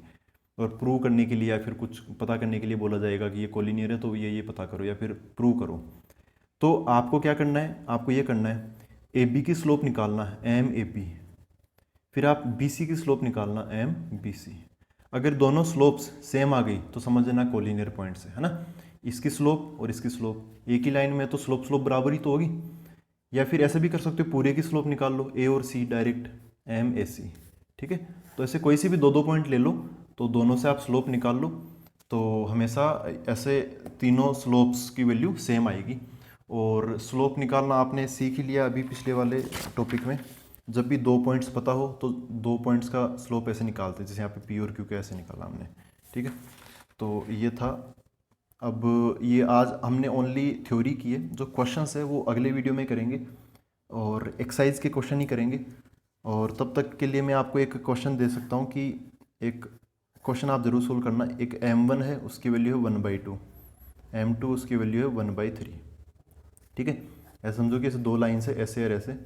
और प्रूव करने के लिए या फिर कुछ पता करने के लिए बोला जाएगा कि ये कोलिनियर है, तो ये पता करो या फिर प्रूव करो। तो आपको क्या करना है, आपको ये करना है, ए बी की स्लोप निकालना है एम ए बी, फिर आप बी सी की स्लोप निकालना एम बी सी। अगर दोनों स्लोप्स सेम आ गई तो समझ लेना कोलिनियर पॉइंट्स है ना। इसकी स्लोप और इसकी स्लोप एक ही लाइन में, तो स्लोप बराबर ही तो होगी। या फिर ऐसे भी कर सकते हो, पूरे की स्लोप निकाल लो, ए और सी डायरेक्ट एम ए सी, ठीक है। तो ऐसे कोई सी भी दो पॉइंट ले लो, तो दोनों से आप स्लोप निकाल लो, तो हमेशा ऐसे तीनों स्लोप्स की वैल्यू सेम आएगी। और स्लोप निकालना आपने सीख ही लिया अभी पिछले वाले टॉपिक में, जब भी दो पॉइंट्स पता हो तो दो पॉइंट्स का स्लोप ऐसे निकालते हैं, जैसे यहाँ पे पी और क्यू का ऐसे निकाला हमने, ठीक है। तो ये था। अब ये आज हमने ओनली थ्योरी की है, जो क्वेश्चंस है वो अगले वीडियो में करेंगे, और एक्सरसाइज के क्वेश्चन ही करेंगे। और तब तक के लिए मैं आपको एक क्वेश्चन दे सकता हूँ कि एक क्वेश्चन आप ज़रूर सोल्व करना। एक m1 है, उसकी वैल्यू है 1/2, m2 उसकी वैल्यू है 1/3, ठीक है। ऐसा समझो कि ऐसे दो लाइन से ऐसे और ऐसे,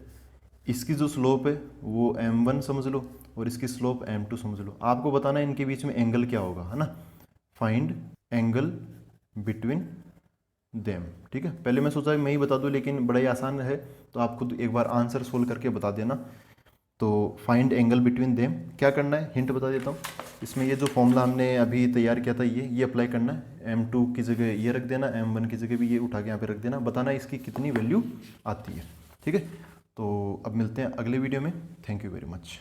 इसकी जो स्लोप है वो m1 समझ लो, और इसकी स्लोप m2 समझ लो। आपको बताना है इनके बीच में एंगल क्या होगा, है ना, फाइंड एंगल बिटवीन देम, ठीक है। पहले मैं सोचा मैं ही बता दूं, लेकिन बड़ा ही आसान है, तो आप खुद एक बार आंसर सोल्व करके बता देना। तो फाइंड एंगल बिटवीन देम क्या करना है, हिंट बता देता हूँ। इसमें ये जो फॉर्मूला हमने अभी तैयार किया था ये अप्लाई करना है। m2 की जगह ये रख देना, m1 की जगह भी ये उठा के यहाँ पे रख देना, बताना इसकी कितनी वैल्यू आती है। ठीक है, तो अब मिलते हैं अगले वीडियो में। Thank you very much.